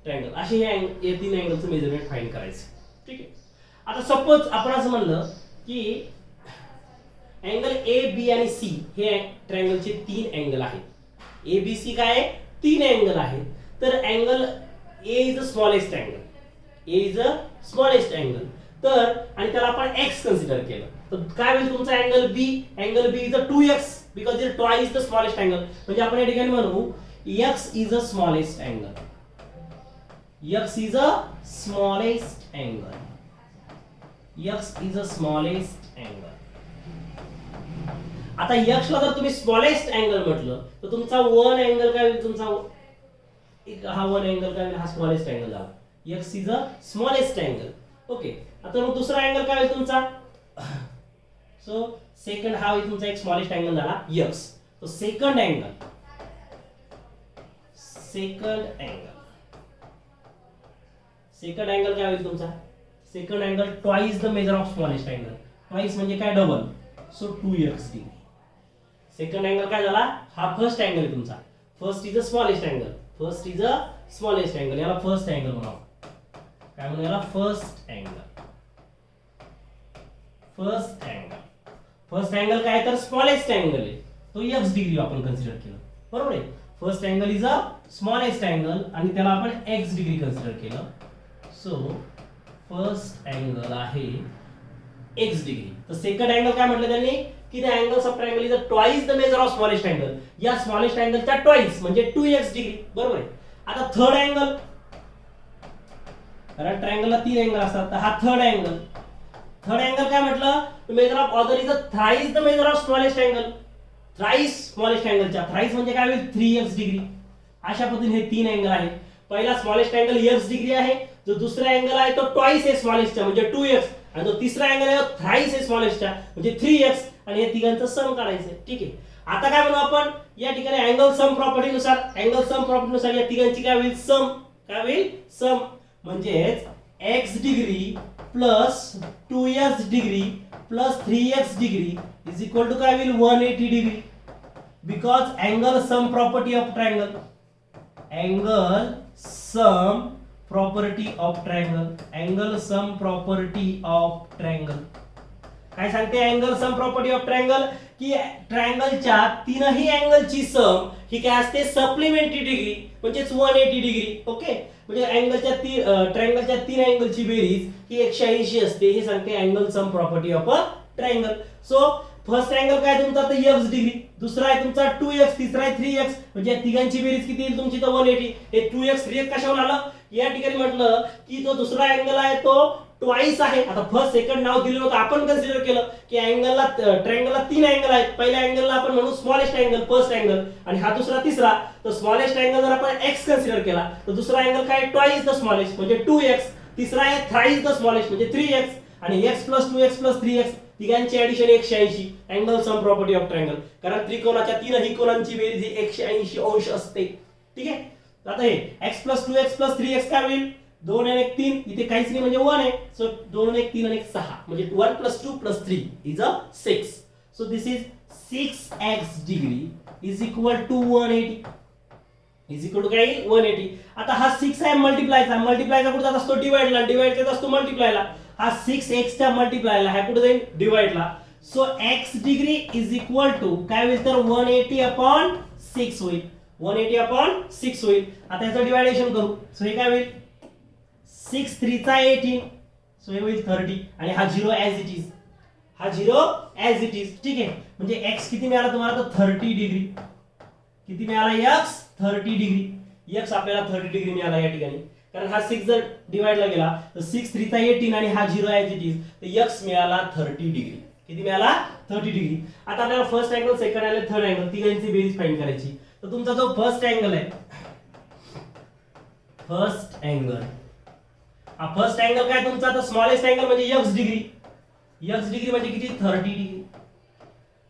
triangle. असे हे तीन अँगलचं मेजरमेंट फाइंड करायचं. ठीक आहे. आता सपोज आपण असं म्हणलं की अँगल ए बी आणि सी हे ट्रायंगलचे तीन अँगल आहेत. ए बी सी काय आहे? तीन अँगल आहेत. तर angle A is the smallest angle. A is a smallest angle. तर आणि त्याला आपण एक्स कन्सिडर केलं तर काय होईल तुमचा angle B? Angle B is a 2x because it twice the smallest angle. म्हणजे आपण या ठिकाणी म्हणू x is a smallest angle. x is a smallest angle. x is a smallest angle. आता x ला जर तुम्ही स्मॉलेस्ट अँगल म्हटलं तर तुमचा वन अँगल काय होईल? तुमचा हा वन अँगल काय होईल? हा स्मॉलेस्ट अँगल झाला. x is a smallest angle. Okay. आता मग दुसरा अँगल काय होईल तुमचा? सो सेकंड हा होईल तुमचा एक स्मॉलेस्ट अँगल झाला x. तो सेकंड अँगल काय होईल तुमचा? Second angle twice the measure of smallest angle. Twice म्हणजे काय? Double. So 2x degree. Second angle काय झाला? हा फर्स्ट अँगल आहे तुमचा. First is a smallest angle. First is a smallest angle. याला फर्स्ट अँगल म्हणावं. काय म्हणू याला? First angle. First angle. First angle काय तर स्मॉलेस्ट अँगल आहे. तो x डिग्री आपण कन्सिडर केलं. बरोबर आहे. First angle is a smallest angle आणि त्याला आपण x डिग्री कन्सिडर केलं. सो फर्स्ट अँगल आहे x डिग्री. तर सेकंड अँगल काय म्हटलं त्यांनी की the angles of triangle is twice the measure of smallest angle. या स्मॉलेस्ट अँगलच्या ट्वाइस म्हणजे 2x डिग्री. बरोबर आहे. आता थर्ड अँगल, कारण ट्रायंगलला तीन अँगल असतात तर हा थर्ड अँगल. थर्ड अँगल काय म्हटलं? Measure of other is thrice the measure of smallest angle. Thrice smallest अँगलच्या थ्राइस म्हणजे काय होईल? 3x degree. अशा पद्धतीने हे तीन अँगल आहेत. पहिला स्मॉलेस्ट अँगल x डिग्री आहे. जो दुसरा अँगल आहे तो ट्वाइस आहे स्मॉलेस्टचा म्हणजे 2x आणि जो तिसरा अँगल आहे थ्राइस आहे स्मॉलेस्टचा म्हणजे 3x आणि या तिघांचं सम काढायचं. ठीक आहे. आता काय म्हणू आपण या ठिकाणी अँगल सम प्रॉपर्टीनुसार या तिघांची काय होईल? सम. काय होईल? सम. म्हणजेच x degree plus 2x degree plus 3x degree is equal to काय होईल? 180 degree. Because angle sum property of triangle. Angle sum property of triangle. Angle sum property of triangle काय सांगते? Angle sum property of triangle की ट्रायंगलच्या तीनही अँगलची सम ही काय असते? सप्लिमेंटरी डिग्री म्हणजेच 180 डिग्री. ओके. म्हणजे ट्रायंगलच्या तीन अँगलची बेरीज ही 180 असते. हे सांगते angle sum property of a triangle. So first angle काय तुमचा? तर x डिग्री. दुसरा आहे तुमचा 2x. तिसरा आहे 3x. म्हणजे या तिघांची बेरीज किती येईल तुमची? तर 180. हे 2x 3x कशावर आलं? या ठिकाणी म्हटलं की तो दुसरा अँगल आहे तो ट्वाइस आहे. आता फर्स्ट सेकंड नाव दिलं होतं आपण कन्सिडर केलं की अँगलला ट्रायंगलला तीन अँगल आहेत. पहिल्या अँगलला आपण म्हणू स्मॉलेस्ट अँगल फर्स्ट अँगल आणि हा दुसरा तिसरा. तर स्मॉलेस्ट अँगल जर आपण x कन्सिडर केला तर दुसरा अँगल काय? ट्वाइस द स्मॉलेस्ट म्हणजे 2x. तिसरा आहे थ्राइस द स्मॉलेस्ट म्हणजे 3x आणि x + 2x + 3x तिघांची addition 180. Angle sum property of triangle. कारण त्रिकोणाच्या तीनही कोनांची बेरीज ही 180 अंश असते. ठीक आहे. आता हे x + 2x + 3x काय होईल? 2 आणि 1 3. इथे काहीच नाही म्हणजे 1 आहे. सो 2 आणि 1 3 आणि 1 6 म्हणजे 1 + 2 + 3 is a 6. So this is 6x degree is equal to 180. Is equal to काय येईल? 180. आता हा 6 आहे मल्टिप्लायचा. मल्टिप्लायचा कुठे जात असतो? डिवाइडला. डिवाइड करत असतो मल्टिप्लायला. हा 6x च्या मल्टिप्लायला हा कुठे जाईल? डिवाइडला. So x degree is equal to काय होईल? तर 180/6 होईल. 180/6 होईल. आता याचं डिवायडेशन करू. सो हे काय होईल? 6 3 चा 18, सो हे होईल 30 आणि हा 0 ॲज इट इज, हा 0 ॲज इट इज. ठीक आहे, म्हणजे x किती मिळाला तुम्हाला तर 30 डिग्री. किती मिळाला x 30 डिग्री. x आपल्याला 30 डिग्री मिळाला या ठिकाणी, कारण हा 6 जर डिवाइडला गेला तर 6 3 चा 18 आणि हा 0 ॲज इट इज, तर x मिळाला 30 डिग्री. किती मिळाला 30 डिग्री. आता आपल्याला first angle, second angle, third angle तिघांची बेरीज फाइंड करायची. तर तुमचा जो फर्स्ट अँगल आहे, फर्स्ट अँगल, हा फर्स्ट अँगल काय तुमचा तर स्मॉलेस्ट अँगल म्हणजे x डिग्री. x डिग्री म्हणजे किती 30 डिग्री.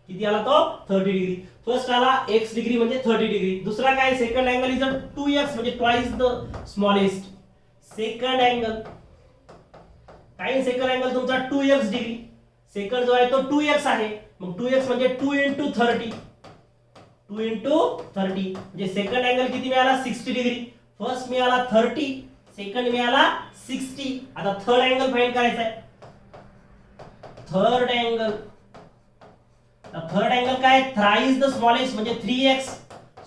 किती आला तो 30 डिग्री. फर्स्ट आला x डिग्री म्हणजे 30 डिग्री. दुसरा काय सेकंड अँगल इज 2x म्हणजे twice the smallest. Second angle काय, सेकंड अँगल तुमचा 2x डिग्री. सेकंड जो आहे तो 2x आहे, मग 2x म्हणजे 2 into 30, 2 into 30 म्हणजे सेकंड अँगल किती मिळाला 60 डिग्री. फर्स्ट मिळाला 30, सेकंड मिळाला 60. आता थर्ड अँगल फाइंड करायचा आहे. थर्ड अँगल, थर्ड अँगल काय थ्राइस द स्मॉलेस्ट म्हणजे 3x,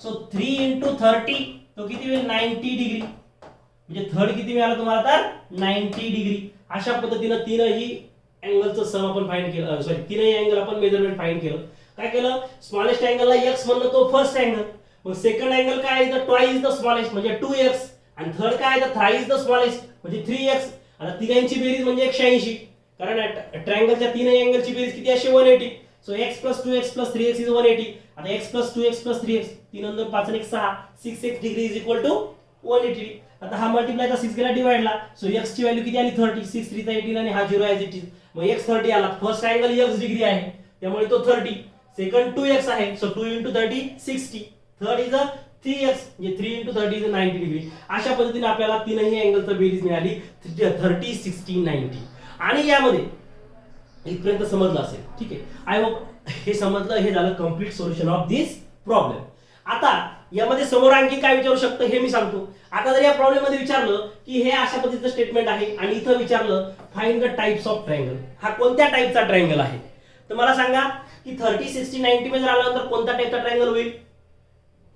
सो 3 into 30 तो किती होईल 90 डिग्री. म्हणजे थर्ड किती मिळाला तुम्हाला तर 90 डिग्री. अशा पद्धतीने तीनही अँगलचं सम आपण फाइंड केलं, सॉरी तीनही अँगल आपण मेजरमेंट फाइंड केलं. काय केलं, स्मॉलेस्ट अँगलला x म्हणलं तो फर्स्ट अँगल, मग सेकंड अँगल काय आहे तर ट्वाइस द स्मॉलेस्ट म्हणजे 2x, आणि थर्ड काय आहे तर थ्राइस द स्मॉलेस्ट म्हणजे 3x. आता तिघांची बेरीज म्हणजे 180, कारण ट्रायंगलच्या तीनही अँगलची बेरीज किती अशी 180. So x + 2x + 3x is 180. आता x + 2x + 3x 3 आणि 2 5 आणि 1 6, 6x degree is equal to 180. आता हा मल्टिप्लायचा 6 गेला डिवाइडला, सो x ची व्हॅल्यू किती आली 30, 6 3 चा 18 आणि हा 0 ॲज इट इज, मग x 30 आला. फर्स्ट अँगल x डिग्री आहे त्यामुळे तो 30, सेकंड 2x आहे, so 2 into 30 60, third is 3x म्हणजे 3 into 30 इज 90 डिग्री. अशा पद्धतीने आपल्याला तीनही अँगलचं बेरीज मिळाली 30 60 90. आणि यामध्ये इथपर्यंत समजलं असेल, ठीक आहे. आय होप हे समजलं, हे झालं complete solution of this problem. आता यामध्ये समोर आणखी काय विचारू शकतं हे मी सांगतो. आता जर या प्रॉब्लेम मध्ये विचारलं की हे अशा पद्धतीचं स्टेटमेंट आहे आणि इथं विचारलं find the types of triangle, हा कोणत्या टाइपचा ट्रायंगल आहे, तर मला सांगा की 30 60 90 मध्ये आल्यानंतर कोणत्या टाइपचा ट्रायंगल होईल.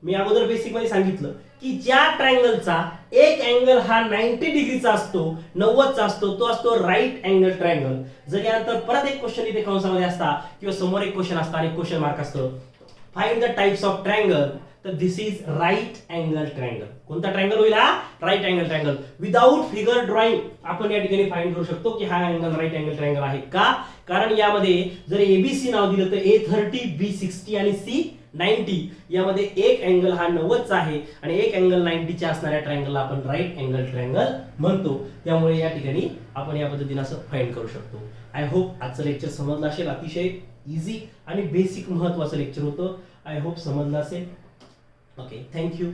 मी अगोदर बेसिक मध्ये सांगितलं की ज्या ट्रायंगलचा एक अँगल हा 90 डिग्रीचा असतो, 90 चा असतो, तो असतो राईट अँगल ट्रायंगल. जर यानंतर परत एक क्वेश्चन इथे कंसामध्ये असता किंवा समोर एक क्वेश्चन असता आणि क्वेश्चन मार्क असतो find the types of triangle, तर this is right angle triangle. कोणता ट्रायंगल होईल हा right angle triangle. Without figure drawing आपण या ठिकाणी फाइंड करू शकतो की हा अँगल राईट अँगल ट्रायंगल आहे का, कारण यामध्ये जर ABC नाव दिलं तर A30 B60 आणि C90 यामध्ये एक अँगल हा 90 चा आहे आणि एक अँगल 90 च्या असणाऱ्या ट्रायंगलला आपण राईट अँगल ट्रायंगल म्हणतो. त्यामुळे या ठिकाणी आपण या पद्धतीने असं फाइंड करू शकतो. आय होप आजचं लेक्चर समजलं असेल. अतिशय इझी आणि बेसिक महत्त्वाचं लेक्चर होतं. आय होप समजलं असेल. Okay, thank you.